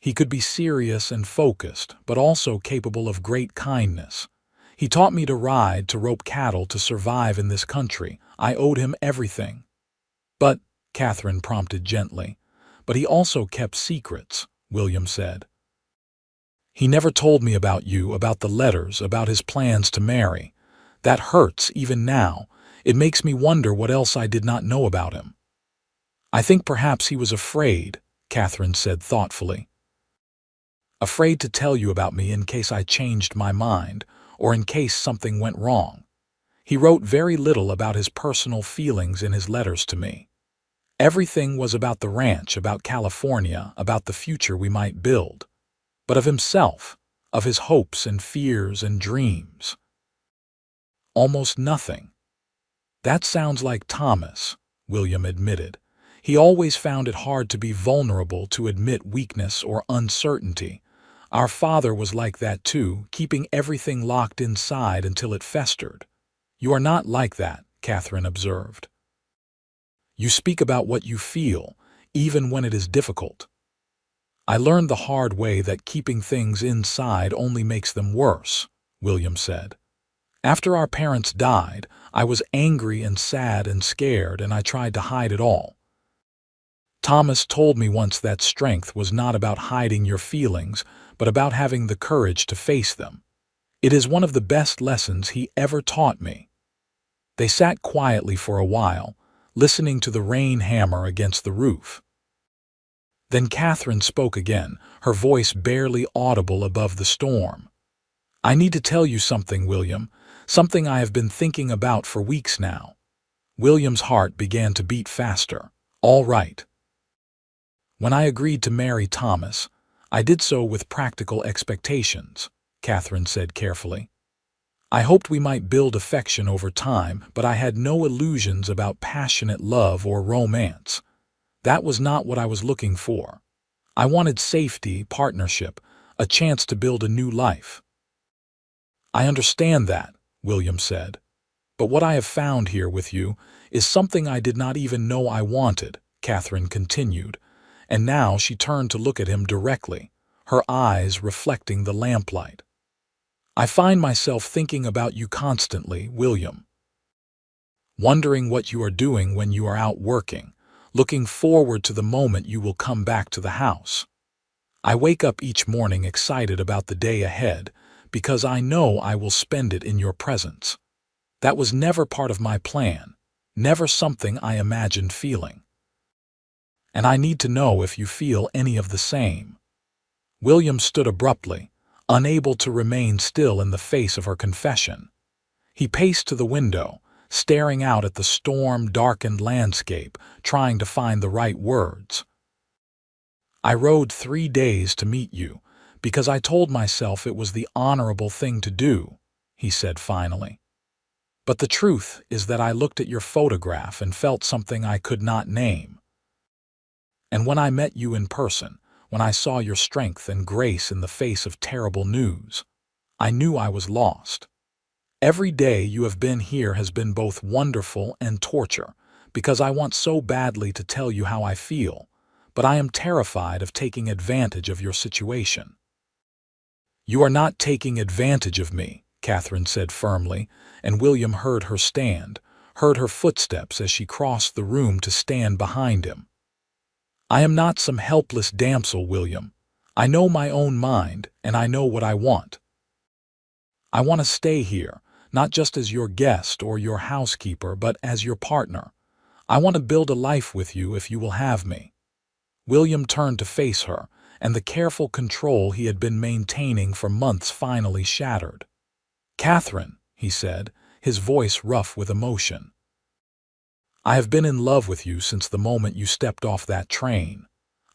He could be serious and focused, but also capable of great kindness. He taught me to ride, to rope cattle, to survive in this country. I owed him everything." "But," Catherine prompted gently, "but he also kept secrets," William said. "He never told me about you, about the letters, about his plans to marry. That hurts even now. It makes me wonder what else I did not know about him." "I think perhaps he was afraid," Catherine said thoughtfully. "Afraid to tell you about me in case I changed my mind, or in case something went wrong. He wrote very little about his personal feelings in his letters to me. Everything was about the ranch, about California, about the future we might build. But of himself, of his hopes and fears and dreams, almost nothing." "That sounds like Thomas," William admitted. "He always found it hard to be vulnerable, to admit weakness or uncertainty. Our father was like that too, keeping everything locked inside until it festered." "You are not like that," Catherine observed. "You speak about what you feel, even when it is difficult." "I learned the hard way that keeping things inside only makes them worse," William said. "After our parents died, I was angry and sad and scared, and I tried to hide it all. Thomas told me once that strength was not about hiding your feelings, but about having the courage to face them. It is one of the best lessons he ever taught me." They sat quietly for a while, listening to the rain hammer against the roof. Then Catherine spoke again, her voice barely audible above the storm. "I need to tell you something, William, something I have been thinking about for weeks now." William's heart began to beat faster. "All right. When I agreed to marry Thomas, I did so with practical expectations," Catherine said carefully. "I hoped we might build affection over time, but I had no illusions about passionate love or romance. That was not what I was looking for. I wanted safety, partnership, a chance to build a new life." "I understand that," William said. "But what I have found here with you is something I did not even know I wanted," Catherine continued, and now she turned to look at him directly, her eyes reflecting the lamplight. "I find myself thinking about you constantly, William. Wondering what you are doing when you are out working, looking forward to the moment you will come back to the house. I wake up each morning excited about the day ahead, because I know I will spend it in your presence. That was never part of my plan, never something I imagined feeling. And I need to know if you feel any of the same." William stood abruptly, unable to remain still in the face of her confession. He paced to the window, staring out at the storm-darkened landscape, trying to find the right words. "I rode 3 days to meet you, because I told myself it was the honorable thing to do," he said finally. "But the truth is that I looked at your photograph and felt something I could not name. And when I met you in person, when I saw your strength and grace in the face of terrible news, I knew I was lost. Every day you have been here has been both wonderful and torture, because I want so badly to tell you how I feel, but I am terrified of taking advantage of your situation." "You are not taking advantage of me," Catherine said firmly, and William heard her footsteps as she crossed the room to stand behind him. "I am not some helpless damsel, William. I know my own mind, and I know what I want. I want to stay here, not just as your guest or your housekeeper, but as your partner. I want to build a life with you if you will have me." William turned to face her, and the careful control he had been maintaining for months finally shattered. "Catherine," he said, his voice rough with emotion, "I have been in love with you since the moment you stepped off that train.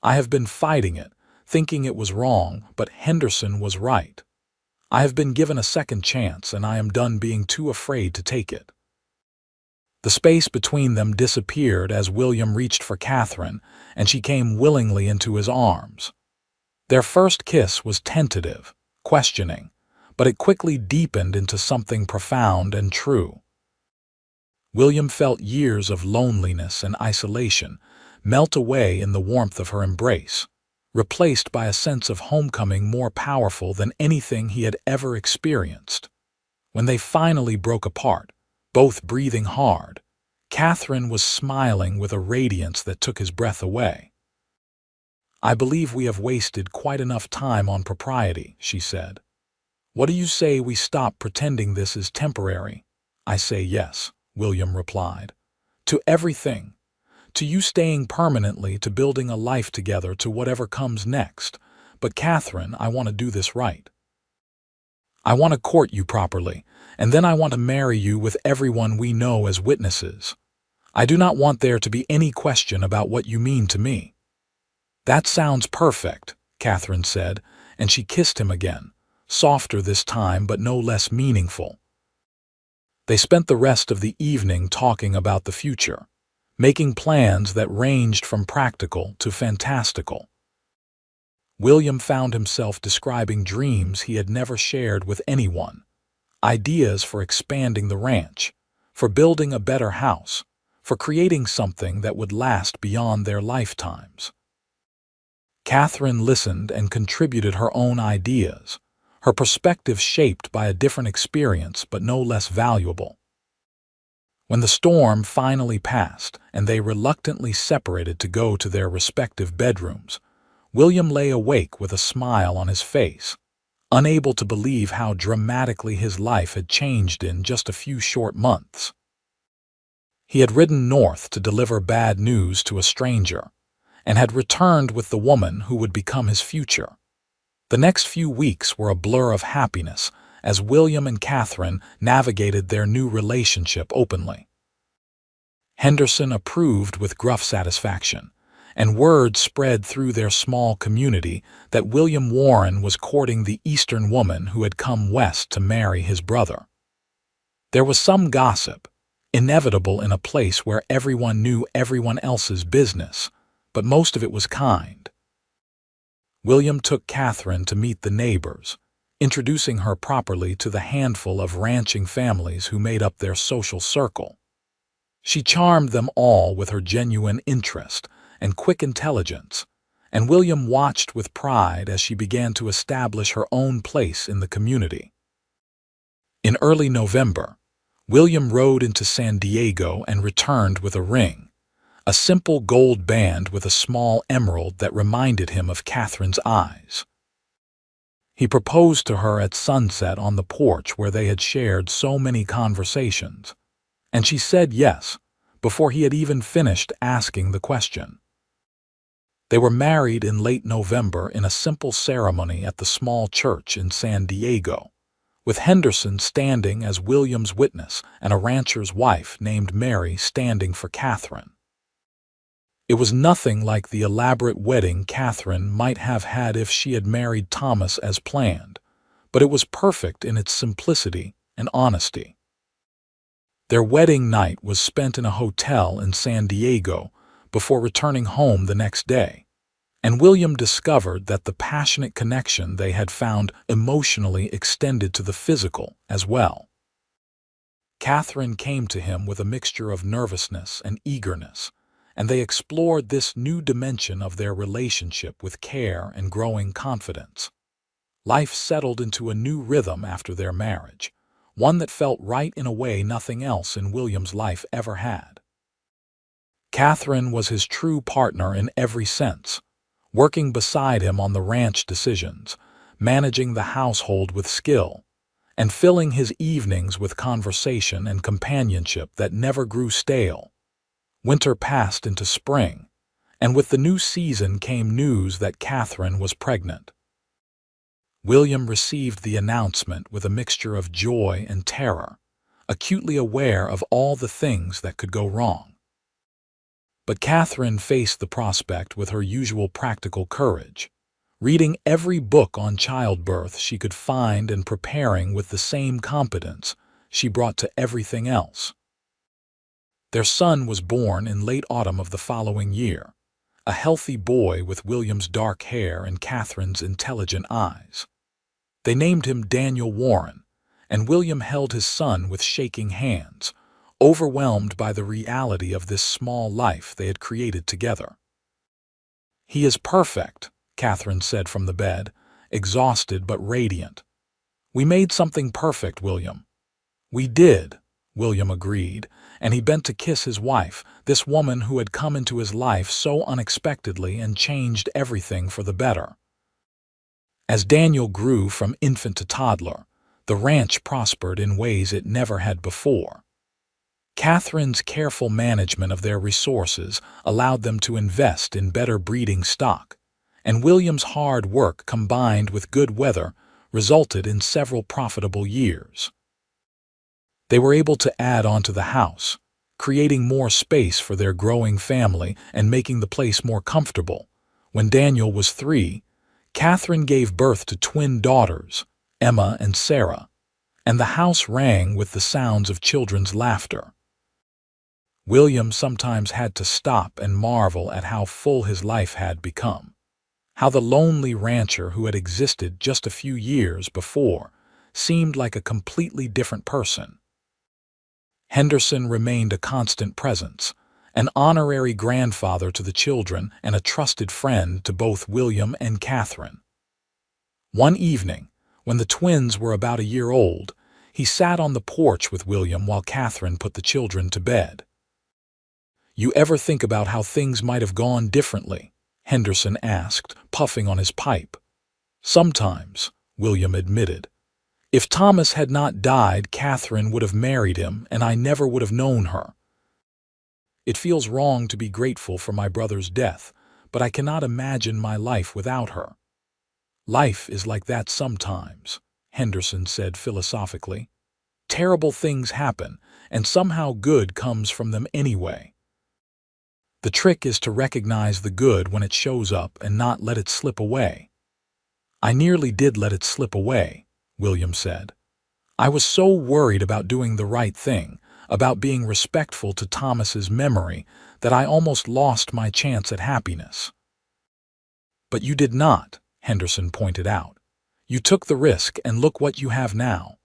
I have been fighting it, thinking it was wrong, but Henderson was right. I have been given a second chance, and I am done being too afraid to take it." The space between them disappeared as William reached for Catherine, and she came willingly into his arms. Their first kiss was tentative, questioning, but it quickly deepened into something profound and true. William felt years of loneliness and isolation melt away in the warmth of her embrace, replaced by a sense of homecoming more powerful than anything he had ever experienced. When they finally broke apart, both breathing hard, Catherine was smiling with a radiance that took his breath away. "I believe we have wasted quite enough time on propriety," she said. "What do you say we stop pretending this is temporary?" "I say yes," William replied. "To everything. To you staying permanently, to building a life together, to whatever comes next. But Catherine, I want to do this right. I want to court you properly, and then I want to marry you with everyone we know as witnesses. I do not want there to be any question about what you mean to me." "That sounds perfect," Catherine said, and she kissed him again, softer this time but no less meaningful. They spent the rest of the evening talking about the future, making plans that ranged from practical to fantastical. William found himself describing dreams he had never shared with anyone, ideas for expanding the ranch, for building a better house, for creating something that would last beyond their lifetimes. Catherine listened and contributed her own ideas, her perspective shaped by a different experience but no less valuable. When the storm finally passed and they reluctantly separated to go to their respective bedrooms, William lay awake with a smile on his face, unable to believe how dramatically his life had changed in just a few short months. He had ridden north to deliver bad news to a stranger, and had returned with the woman who would become his future. The next few weeks were a blur of happiness as William and Catherine navigated their new relationship openly. Henderson approved with gruff satisfaction, and word spread through their small community that William Warren was courting the Eastern woman who had come west to marry his brother. There was some gossip, inevitable in a place where everyone knew everyone else's business, but most of it was kind. William took Catherine to meet the neighbors, introducing her properly to the handful of ranching families who made up their social circle. She charmed them all with her genuine interest and quick intelligence, and William watched with pride as she began to establish her own place in the community. In early November, William rode into San Diego and returned with a ring, a simple gold band with a small emerald that reminded him of Catherine's eyes. He proposed to her at sunset on the porch where they had shared so many conversations, and she said yes before he had even finished asking the question. They were married in late November in a simple ceremony at the small church in San Diego, with Henderson standing as William's witness and a rancher's wife named Mary standing for Catherine. It was nothing like the elaborate wedding Catherine might have had if she had married Thomas as planned, but it was perfect in its simplicity and honesty. Their wedding night was spent in a hotel in San Diego before returning home the next day, And William discovered that the passionate connection they had found emotionally extended to the physical as well. Catherine came to him with a mixture of nervousness and eagerness, and they explored this new dimension of their relationship with care and growing confidence. Life settled into a new rhythm after their marriage, one that felt right in a way nothing else in William's life ever had. Catherine was his true partner in every sense, working beside him on the ranch decisions, managing the household with skill, and filling his evenings with conversation and companionship that never grew stale. Winter passed into spring, and with the new season came news that Catherine was pregnant. William received the announcement with a mixture of joy and terror, acutely aware of all the things that could go wrong. But Catherine faced the prospect with her usual practical courage, reading every book on childbirth she could find and preparing with the same competence she brought to everything else. Their son was born in late autumn of the following year, a healthy boy with William's dark hair and Catherine's intelligent eyes. They named him Daniel Warren, and William held his son with shaking hands, overwhelmed by the reality of this small life they had created together. "He is perfect," Catherine said from the bed, exhausted but radiant. "We made something perfect, William." "We did," William agreed, and he bent to kiss his wife, this woman who had come into his life so unexpectedly and changed everything for the better. As Daniel grew from infant to toddler, the ranch prospered in ways it never had before. Catherine's careful management of their resources allowed them to invest in better breeding stock, and William's hard work combined with good weather resulted in several profitable years. They were able to add on to the house, creating more space for their growing family and making the place more comfortable. When Daniel was 3, Catherine gave birth to twin daughters, Emma and Sarah, and the house rang with the sounds of children's laughter. William sometimes had to stop and marvel at how full his life had become, how the lonely rancher who had existed just a few years before seemed like a completely different person. Henderson remained a constant presence, an honorary grandfather to the children and a trusted friend to both William and Catherine. One evening, when the twins were about a year old, he sat on the porch with William while Catherine put the children to bed. "You ever think about how things might have gone differently?" Henderson asked, puffing on his pipe. "Sometimes," William admitted. "If Thomas had not died, Catherine would have married him, and I never would have known her. It feels wrong to be grateful for my brother's death, but I cannot imagine my life without her." "Life is like that sometimes," Henderson said philosophically. "Terrible things happen, and somehow good comes from them anyway. The trick is to recognize the good when it shows up and not let it slip away." "I nearly did let it slip away," William said. "I was so worried about doing the right thing, about being respectful to Thomas's memory, that I almost lost my chance at happiness." "But you did not," Henderson pointed out. "You took the risk, and look what you have now.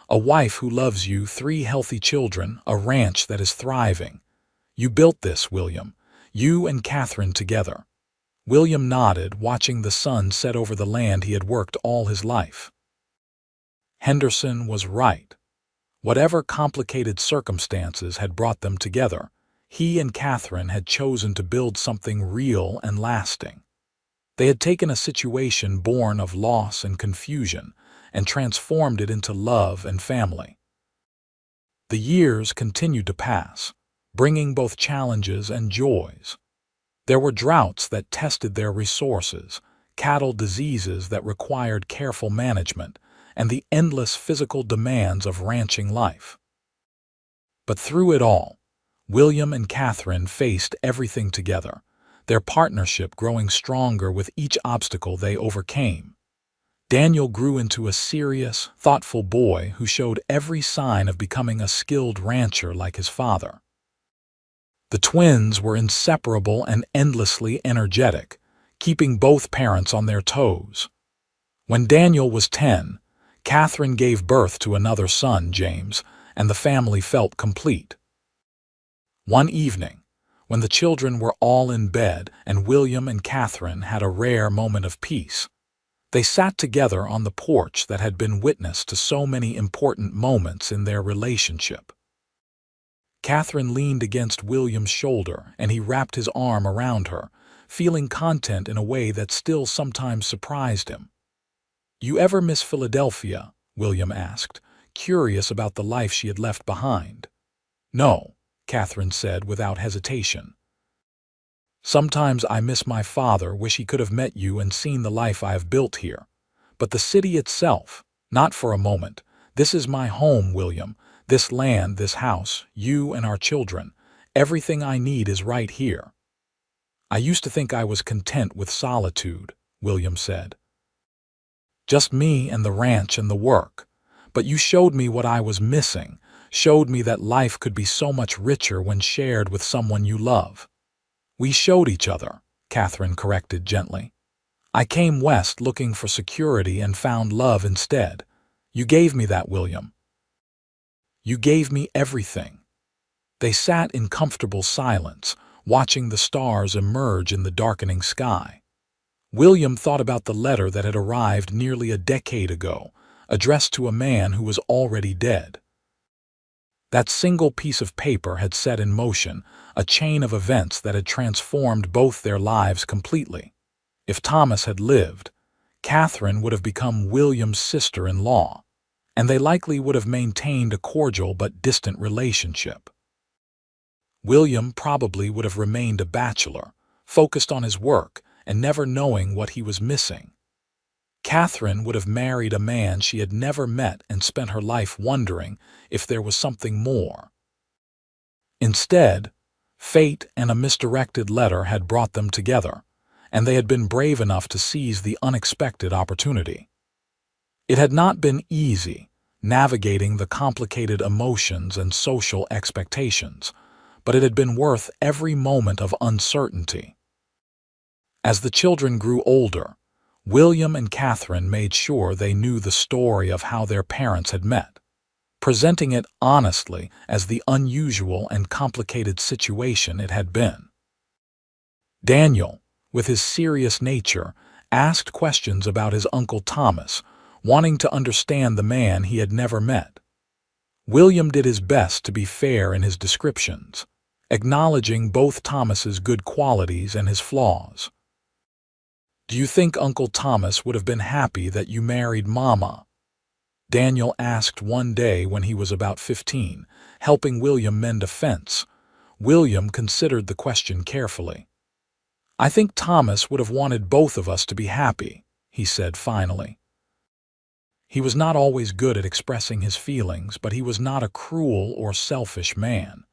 A wife who loves you, 3 healthy children, a ranch that is thriving. You built this, William. You and Catherine together." William nodded, watching the sun set over the land he had worked all his life. Henderson was right. Whatever complicated circumstances had brought them together, he and Catherine had chosen to build something real and lasting. They had taken a situation born of loss and confusion and transformed it into love and family. The years continued to pass, bringing both challenges and joys. There were droughts that tested their resources, cattle diseases that required careful management, and the endless physical demands of ranching life. But through it all, William and Catherine faced everything together, their partnership growing stronger with each obstacle they overcame. Daniel grew into a serious, thoughtful boy who showed every sign of becoming a skilled rancher like his father. The twins were inseparable and endlessly energetic, keeping both parents on their toes. When Daniel was 10, Catherine gave birth to another son, James, and the family felt complete. One evening, when the children were all in bed and William and Catherine had a rare moment of peace, they sat together on the porch that had been witness to so many important moments in their relationship. Catherine leaned against William's shoulder and he wrapped his arm around her, feeling content in a way that still sometimes surprised him. "You ever miss Philadelphia?" William asked, curious about the life she had left behind. "No," Catherine said without hesitation. "Sometimes I miss my father, wish he could have met you and seen the life I have built here. But the city itself, not for a moment. This is my home, William. This land, this house, you and our children. Everything I need is right here." "I used to think I was content with solitude," William said. "Just me and the ranch and the work. But you showed me what I was missing, showed me that life could be so much richer when shared with someone you love." "We showed each other," Catherine corrected gently. "I came west looking for security and found love instead. You gave me that, William. You gave me everything." They sat in comfortable silence, watching the stars emerge in the darkening sky. William thought about the letter that had arrived nearly a decade ago, addressed to a man who was already dead. That single piece of paper had set in motion a chain of events that had transformed both their lives completely. If Thomas had lived, Catherine would have become William's sister-in-law, and they likely would have maintained a cordial but distant relationship. William probably would have remained a bachelor, focused on his work and never knowing what he was missing. Catherine would have married a man she had never met and spent her life wondering if there was something more. Instead, fate and a misdirected letter had brought them together, and they had been brave enough to seize the unexpected opportunity. It had not been easy, navigating the complicated emotions and social expectations, but it had been worth every moment of uncertainty. As the children grew older, William and Catherine made sure they knew the story of how their parents had met, presenting it honestly as the unusual and complicated situation it had been. Daniel, with his serious nature, asked questions about his Uncle Thomas, wanting to understand the man he had never met. William did his best to be fair in his descriptions, acknowledging both Thomas's good qualities and his flaws. "Do you think Uncle Thomas would have been happy that you married Mama?" Daniel asked one day when he was about 15, helping William mend a fence. William considered the question carefully. "I think Thomas would have wanted both of us to be happy," he said finally. He was not always good at expressing his feelings, but he was not a cruel or selfish man.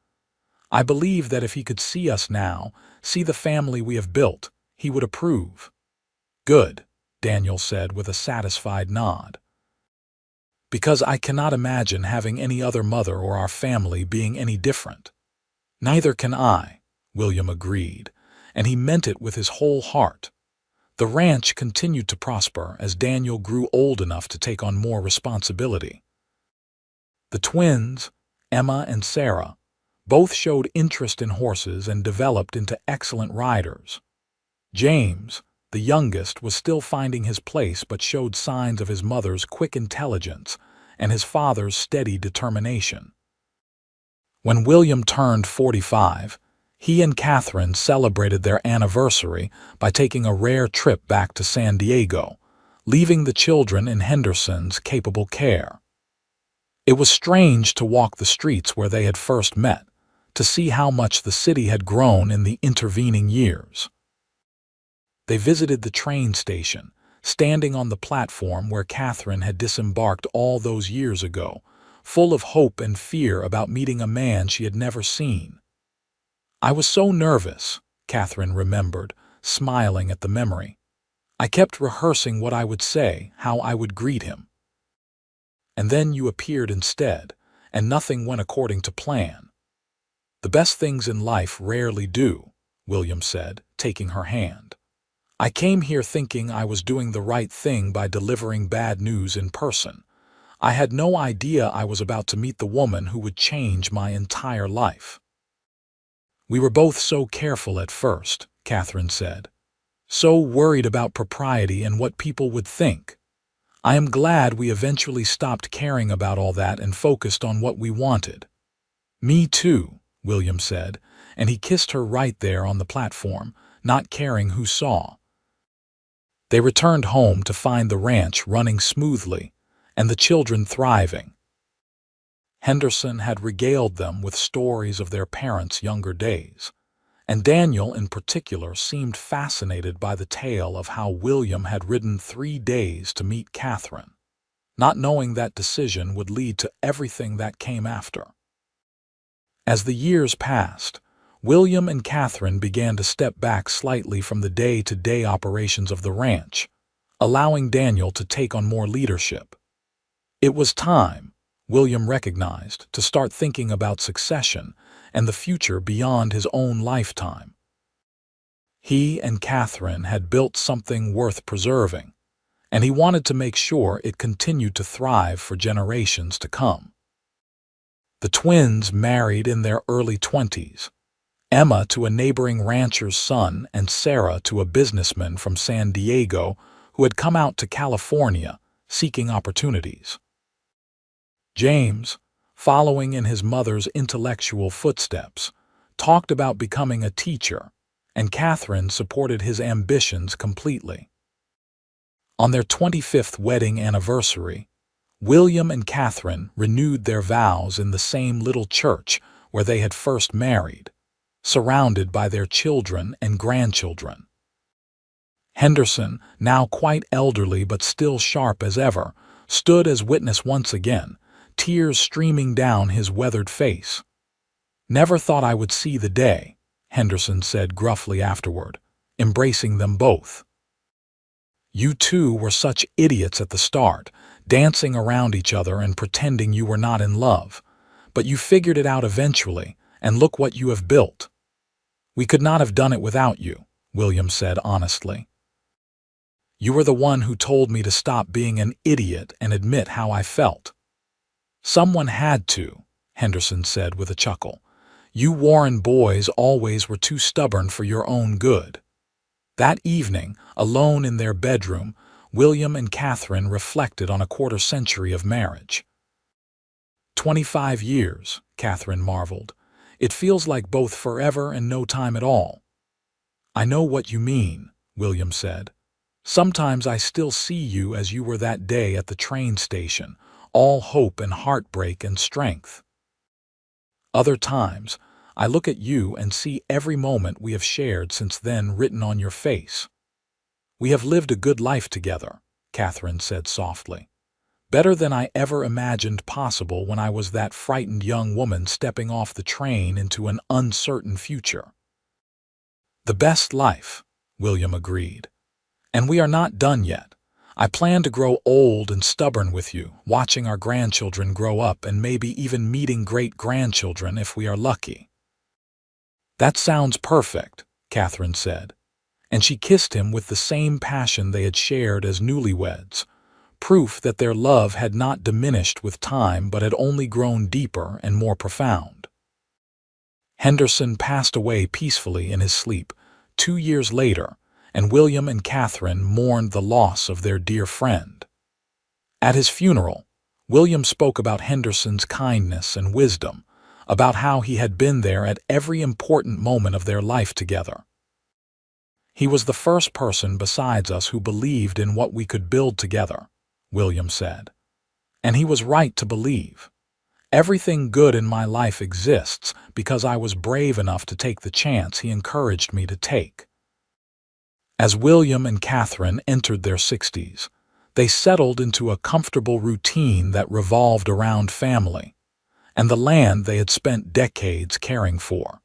"I believe that if he could see us now, see the family we have built, he would approve." "Good," Daniel said with a satisfied nod. "Because I cannot imagine having any other mother or our family being any different." "Neither can I," William agreed, and he meant it with his whole heart. The ranch continued to prosper as Daniel grew old enough to take on more responsibility. The twins, Emma and Sarah, both showed interest in horses and developed into excellent riders. James, the youngest, was still finding his place but showed signs of his mother's quick intelligence and his father's steady determination. When William turned 45, he and Catherine celebrated their anniversary by taking a rare trip back to San Diego, leaving the children in Henderson's capable care. It was strange to walk the streets where they had first met, to see how much the city had grown in the intervening years. They visited the train station, standing on the platform where Catherine had disembarked all those years ago, full of hope and fear about meeting a man she had never seen. "I was so nervous," Catherine remembered, smiling at the memory. "I kept rehearsing what I would say, how I would greet him. And then you appeared instead, and nothing went according to plan." "The best things in life rarely do," William said, taking her hand. I came here thinking I was doing the right thing by delivering bad news in person. I had no idea I was about to meet the woman who would change my entire life." "We were both so careful at first," Catherine said. "So worried about propriety and what people would think. I am glad we eventually stopped caring about all that and focused on what we wanted." "Me too," William said, and he kissed her right there on the platform, not caring who saw. They returned home to find the ranch running smoothly and the children thriving. Henderson had regaled them with stories of their parents' younger days, and Daniel in particular seemed fascinated by the tale of how William had ridden 3 days to meet Catherine, not knowing that decision would lead to everything that came after. As the years passed, William and Catherine began to step back slightly from the day-to-day operations of the ranch, allowing Daniel to take on more leadership. It was time, William recognized, to start thinking about succession and the future beyond his own lifetime. He and Catherine had built something worth preserving, and he wanted to make sure it continued to thrive for generations to come. The twins married in their early 20s, Emma to a neighboring rancher's son and Sarah to a businessman from San Diego who had come out to California seeking opportunities. James, following in his mother's intellectual footsteps, talked about becoming a teacher, and Catherine supported his ambitions completely. On their 25th wedding anniversary, William and Catherine renewed their vows in the same little church where they had first married, surrounded by their children and grandchildren. Henderson, now quite elderly but still sharp as ever, stood as witness once again, tears streaming down his weathered face. "Never thought I would see the day," Henderson said gruffly afterward, embracing them both. "You two were such idiots at the start, dancing around each other and pretending you were not in love, but you figured it out eventually, and look what you have built." "We could not have done it without you," William said honestly. "You were the one who told me to stop being an idiot and admit how I felt." "Someone had to," Henderson said with a chuckle. "You Warren boys always were too stubborn for your own good." That evening, alone in their bedroom, William and Catherine reflected on a quarter-century of marriage. 25 years, Catherine marveled. "It feels like both forever and no time at all." "I know what you mean," William said. "Sometimes I still see you as you were that day at the train station, all hope and heartbreak and strength. Other times, I look at you and see every moment we have shared since then written on your face." "We have lived a good life together," Catherine said softly. "Better than I ever imagined possible when I was that frightened young woman stepping off the train into an uncertain future." "The best life," William agreed. "And we are not done yet. I plan to grow old and stubborn with you, watching our grandchildren grow up and maybe even meeting great-grandchildren if we are lucky." "That sounds perfect," Catherine said, and she kissed him with the same passion they had shared as newlyweds, proof that their love had not diminished with time but had only grown deeper and more profound. Henderson passed away peacefully in his sleep 2 years later, and William and Catherine mourned the loss of their dear friend. At his funeral, William spoke about Henderson's kindness and wisdom, about how he had been there at every important moment of their life together. "He was the first person besides us who believed in what we could build together," William said. "And he was right to believe. Everything good in my life exists because I was brave enough to take the chance he encouraged me to take." As William and Catherine entered their 60s, they settled into a comfortable routine that revolved around family and the land they had spent decades caring for.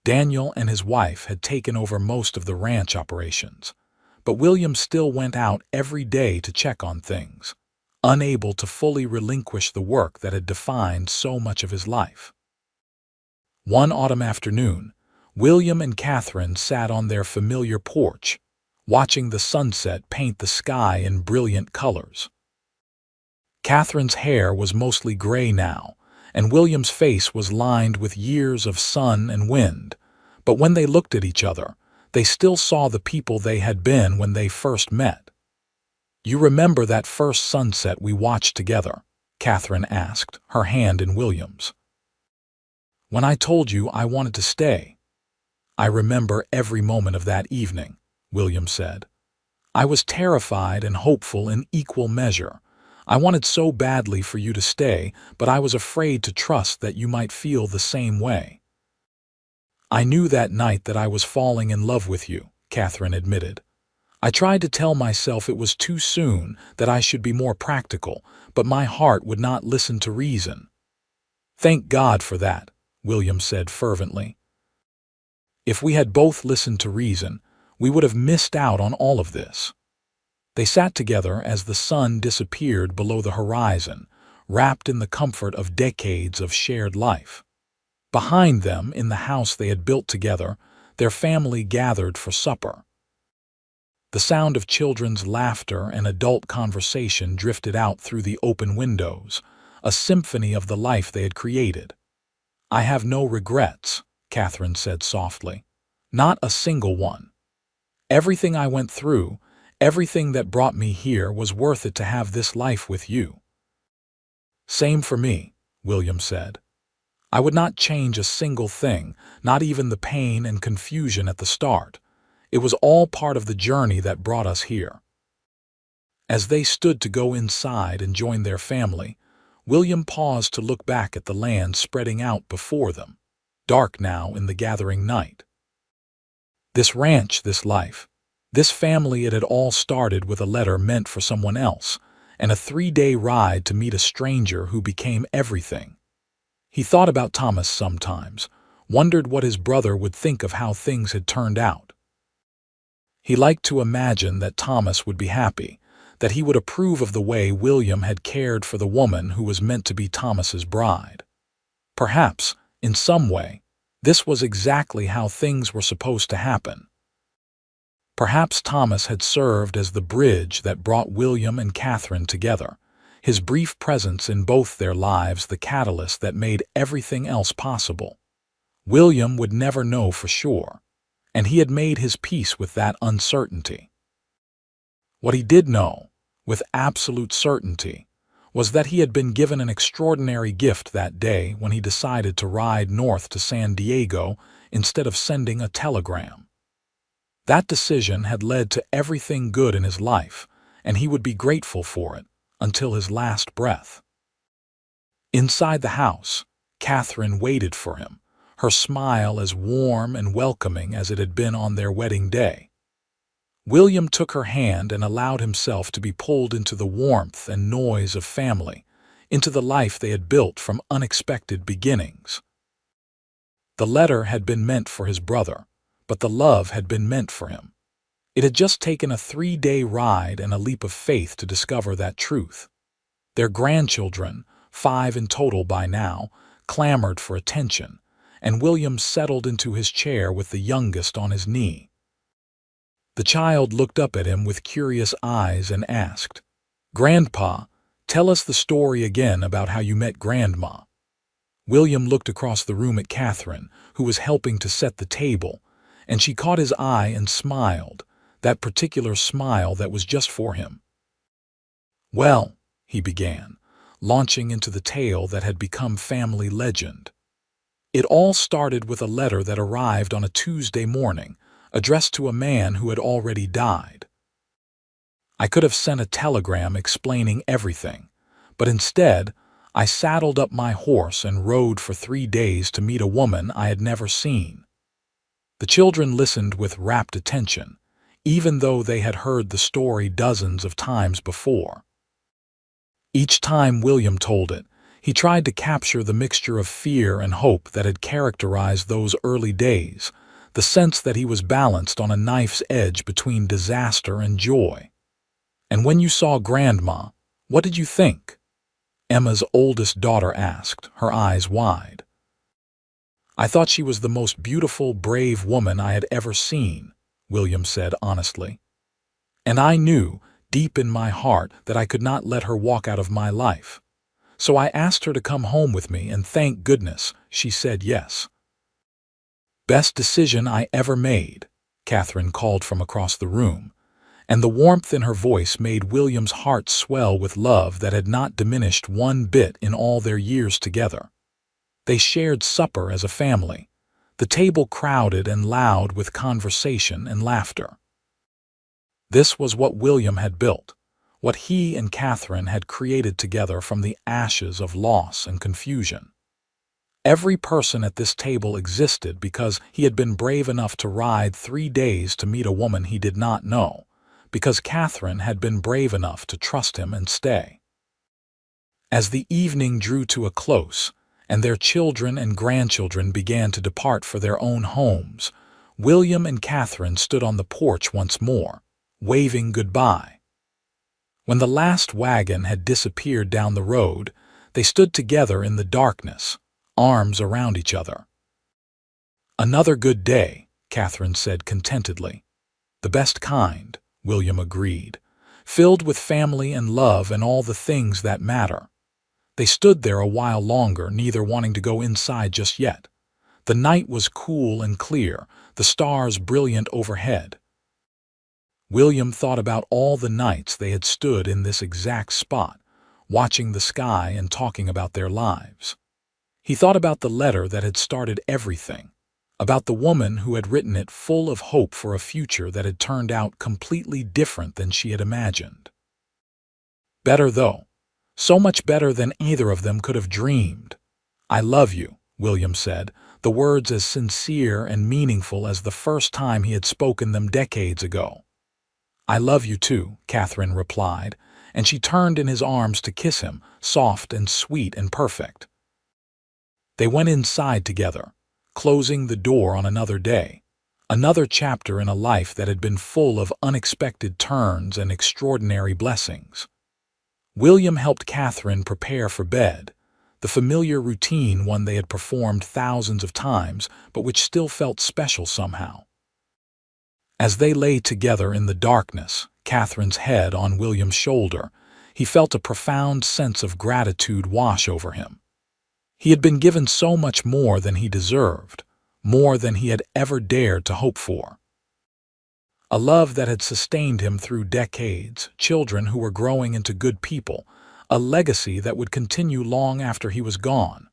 Daniel and his wife had taken over most of the ranch operations, but William still went out every day to check on things, unable to fully relinquish the work that had defined so much of his life. One autumn afternoon, William and Catherine sat on their familiar porch, watching the sunset paint the sky in brilliant colors. Catherine's hair was mostly gray now, and William's face was lined with years of sun and wind. But when they looked at each other, they still saw the people they had been when they first met. "You remember that first sunset we watched together?" Catherine asked, her hand in William's. "When I told you I wanted to stay." "I remember every moment of that evening," William said. "I was terrified and hopeful in equal measure. I wanted so badly for you to stay, but I was afraid to trust that you might feel the same way." "I knew that night that I was falling in love with you," Catherine admitted. "I tried to tell myself it was too soon, that I should be more practical, but my heart would not listen to reason." "Thank God for that," William said fervently. "If we had both listened to reason, we would have missed out on all of this." They sat together as the sun disappeared below the horizon, wrapped in the comfort of decades of shared life. Behind them, in the house they had built together, their family gathered for supper. The sound of children's laughter and adult conversation drifted out through the open windows, a symphony of the life they had created. "I have no regrets," Catherine said softly. "Not a single one. Everything I went through, everything that brought me here was worth it to have this life with you." "Same for me," William said. "I would not change a single thing, not even the pain and confusion at the start. It was all part of the journey that brought us here." As they stood to go inside and join their family, William paused to look back at the land spreading out before them, dark now in the gathering night. This ranch, this life, this family, it had all started with a letter meant for someone else, and a 3-day ride to meet a stranger who became everything. He thought about Thomas sometimes, wondered what his brother would think of how things had turned out. He liked to imagine that Thomas would be happy, that he would approve of the way William had cared for the woman who was meant to be Thomas's bride. Perhaps, in some way, this was exactly how things were supposed to happen. Perhaps Thomas had served as the bridge that brought William and Catherine together, his brief presence in both their lives the catalyst that made everything else possible. William would never know for sure, and he had made his peace with that uncertainty. What he did know, with absolute certainty, was that he had been given an extraordinary gift that day when he decided to ride north to San Diego instead of sending a telegram. That decision had led to everything good in his life, and he would be grateful for it until his last breath. Inside the house, Catherine waited for him, her smile as warm and welcoming as it had been on their wedding day. William took her hand and allowed himself to be pulled into the warmth and noise of family, into the life they had built from unexpected beginnings. The letter had been meant for his brother, but the love had been meant for him. It had just taken a 3-day ride and a leap of faith to discover that truth. Their grandchildren, 5 in total by now, clamored for attention, and William settled into his chair with the youngest on his knee. The child looked up at him with curious eyes and asked, "Grandpa, tell us the story again about how you met Grandma." William looked across the room at Catherine, who was helping to set the table, and she caught his eye and smiled, that particular smile that was just for him. "Well," he began, launching into the tale that had become family legend. "It all started with a letter that arrived on a Tuesday morning, addressed to a man who had already died. I could have sent a telegram explaining everything, but instead, I saddled up my horse and rode for 3 days to meet a woman I had never seen." The children listened with rapt attention, even though they had heard the story dozens of times before. Each time William told it, he tried to capture the mixture of fear and hope that had characterized those early days, the sense that he was balanced on a knife's edge between disaster and joy. "And when you saw Grandma, what did you think?" Emma's oldest daughter asked, her eyes wide. "I thought she was the most beautiful, brave woman I had ever seen," William said honestly. "And I knew, deep in my heart, that I could not let her walk out of my life. So I asked her to come home with me, and thank goodness she said yes." "Best decision I ever made," Catherine called from across the room, and the warmth in her voice made William's heart swell with love that had not diminished one bit in all their years together. They shared supper as a family, the table crowded and loud with conversation and laughter. This was what William had built, what he and Catherine had created together from the ashes of loss and confusion. Every person at this table existed because he had been brave enough to ride 3 days to meet a woman he did not know, because Catherine had been brave enough to trust him and stay. As the evening drew to a close, and their children and grandchildren began to depart for their own homes, William and Catherine stood on the porch once more, waving goodbye. When the last wagon had disappeared down the road, they stood together in the darkness, arms around each other. "Another good day," Catherine said contentedly. "The best kind," William agreed, "filled with family and love and all the things that matter." They stood there a while longer, neither wanting to go inside just yet. The night was cool and clear, the stars brilliant overhead. William thought about all the nights they had stood in this exact spot, watching the sky and talking about their lives. He thought about the letter that had started everything, about the woman who had written it full of hope for a future that had turned out completely different than she had imagined. Better though, so much better than either of them could have dreamed. "I love you," William said, the words as sincere and meaningful as the first time he had spoken them decades ago. "I love you too," Catherine replied, and she turned in his arms to kiss him, soft and sweet and perfect. They went inside together, closing the door on another day, another chapter in a life that had been full of unexpected turns and extraordinary blessings. William helped Catherine prepare for bed, the familiar routine one they had performed thousands of times, but which still felt special somehow. As they lay together in the darkness, Catherine's head on William's shoulder, he felt a profound sense of gratitude wash over him. He had been given so much more than he deserved, more than he had ever dared to hope for. A love that had sustained him through decades, children who were growing into good people, a legacy that would continue long after he was gone.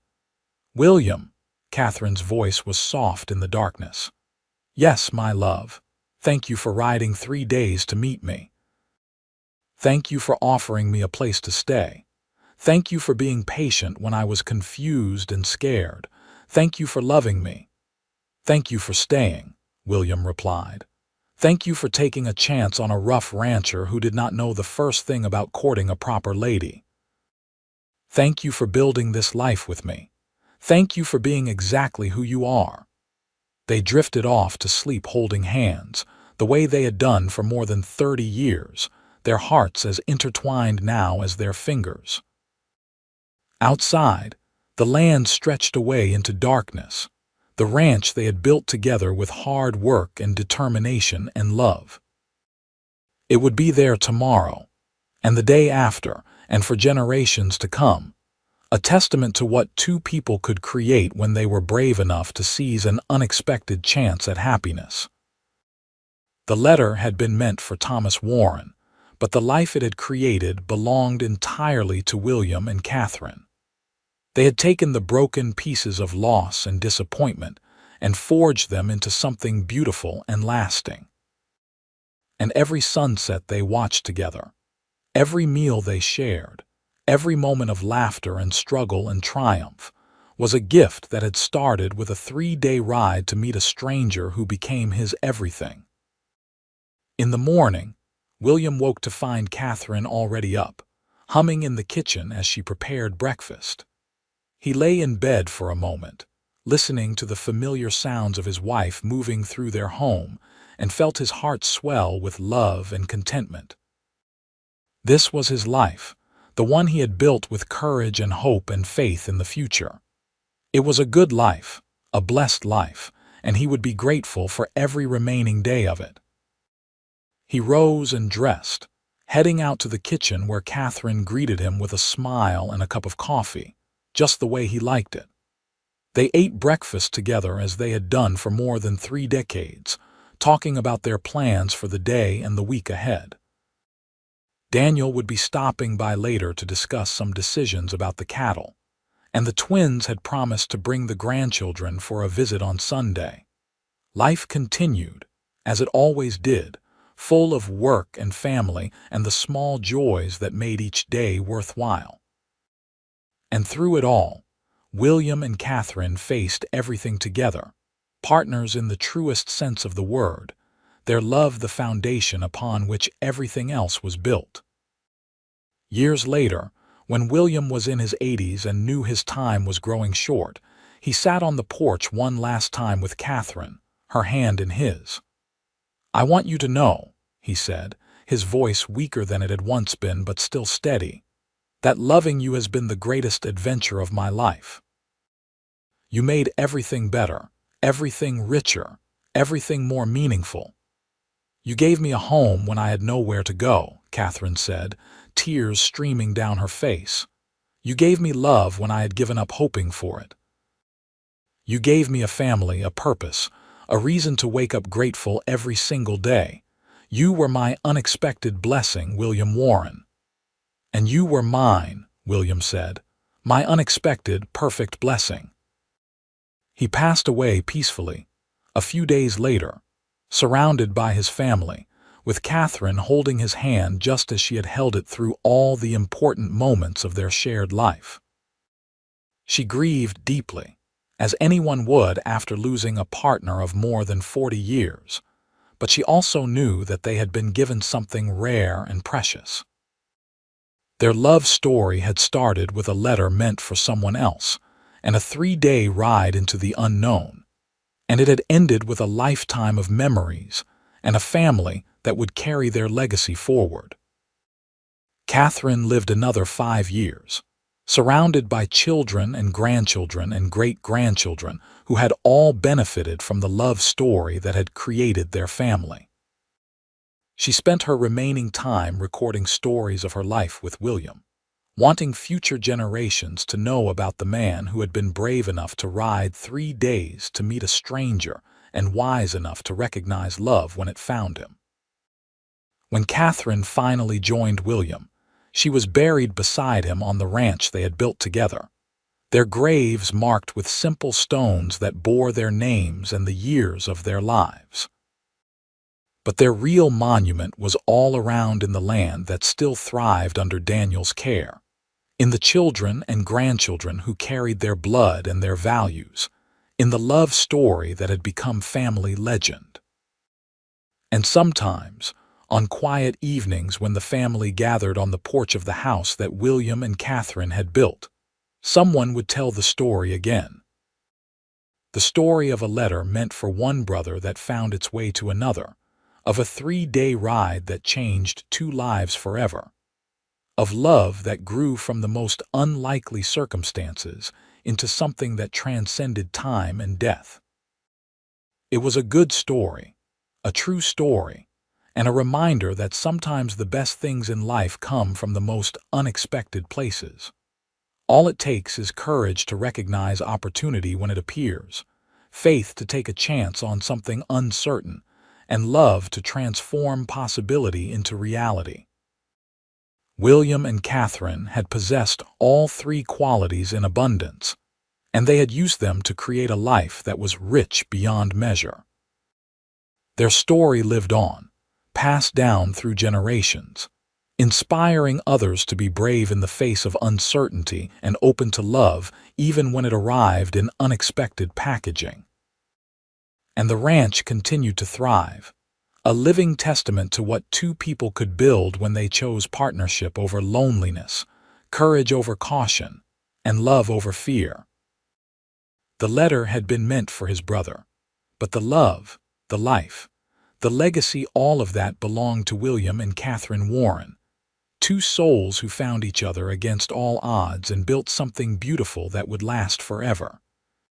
"William," Catherine's voice was soft in the darkness. "Yes, my love. Thank you for riding 3 days to meet me. Thank you for offering me a place to stay. Thank you for being patient when I was confused and scared. Thank you for loving me." "Thank you for staying," William replied. "Thank you for taking a chance on a rough rancher who did not know the first thing about courting a proper lady. Thank you for building this life with me. Thank you for being exactly who you are." They drifted off to sleep holding hands, the way they had done for more than 30 years, their hearts as intertwined now as their fingers. Outside, the land stretched away into darkness, the ranch they had built together with hard work and determination and love. It would be there tomorrow, and the day after, and for generations to come, a testament to what two people could create when they were brave enough to seize an unexpected chance at happiness. The letter had been meant for Thomas Warren, but the life it had created belonged entirely to William and Catherine. They had taken the broken pieces of loss and disappointment and forged them into something beautiful and lasting. And every sunset they watched together, every meal they shared, every moment of laughter and struggle and triumph was a gift that had started with a 3-day ride to meet a stranger who became his everything. In the morning, William woke to find Catherine already up, humming in the kitchen as she prepared breakfast. He lay in bed for a moment, listening to the familiar sounds of his wife moving through their home, and felt his heart swell with love and contentment. This was his life, the one he had built with courage and hope and faith in the future. It was a good life, a blessed life, and he would be grateful for every remaining day of it. He rose and dressed, heading out to the kitchen where Catherine greeted him with a smile and a cup of coffee, just the way he liked it. They ate breakfast together as they had done for more than 3 decades, talking about their plans for the day and the week ahead. Daniel would be stopping by later to discuss some decisions about the cattle, and the twins had promised to bring the grandchildren for a visit on Sunday. Life continued, as it always did, full of work and family and the small joys that made each day worthwhile. And through it all, William and Catherine faced everything together, partners in the truest sense of the word, their love the foundation upon which everything else was built. Years later, when William was in his 80s and knew his time was growing short, he sat on the porch one last time with Catherine, her hand in his. "I want you to know," he said, his voice weaker than it had once been but still steady, "that loving you has been the greatest adventure of my life. You made everything better, everything richer, everything more meaningful. You gave me a home when I had nowhere to go," Catherine said, tears streaming down her face. "You gave me love when I had given up hoping for it. You gave me a family, a purpose, a reason to wake up grateful every single day. You were my unexpected blessing, William Warren." "And you were mine," William said, "my unexpected, perfect blessing." He passed away peacefully, a few days later, surrounded by his family, with Catherine holding his hand just as she had held it through all the important moments of their shared life. She grieved deeply, as anyone would after losing a partner of more than 40 years, but she also knew that they had been given something rare and precious. Their love story had started with a letter meant for someone else, and a 3-day ride into the unknown, and it had ended with a lifetime of memories and a family that would carry their legacy forward. Catherine lived another 5 years, surrounded by children and grandchildren and great-grandchildren who had all benefited from the love story that had created their family. She spent her remaining time recording stories of her life with William, wanting future generations to know about the man who had been brave enough to ride 3 days to meet a stranger and wise enough to recognize love when it found him. When Catherine finally joined William, she was buried beside him on the ranch they had built together, their graves marked with simple stones that bore their names and the years of their lives. But their real monument was all around in the land that still thrived under Daniel's care, in the children and grandchildren who carried their blood and their values, in the love story that had become family legend. And sometimes, on quiet evenings when the family gathered on the porch of the house that William and Catherine had built, someone would tell the story again. The story of a letter meant for one brother that found its way to another, of a 3-day ride that changed 2 lives forever, of love that grew from the most unlikely circumstances into something that transcended time and death. It was a good story, a true story, and a reminder that sometimes the best things in life come from the most unexpected places. All it takes is courage to recognize opportunity when it appears, faith to take a chance on something uncertain, and love to transform possibility into reality. William and Catherine had possessed all 3 qualities in abundance, and they had used them to create a life that was rich beyond measure. Their story lived on, passed down through generations, inspiring others to be brave in the face of uncertainty and open to love even when it arrived in unexpected packaging. And the ranch continued to thrive, a living testament to what 2 people could build when they chose partnership over loneliness, courage over caution, and love over fear. The letter had been meant for his brother, but the love, the life, the legacy, all of that belonged to William and Catherine Warren, 2 souls who found each other against all odds and built something beautiful that would last forever.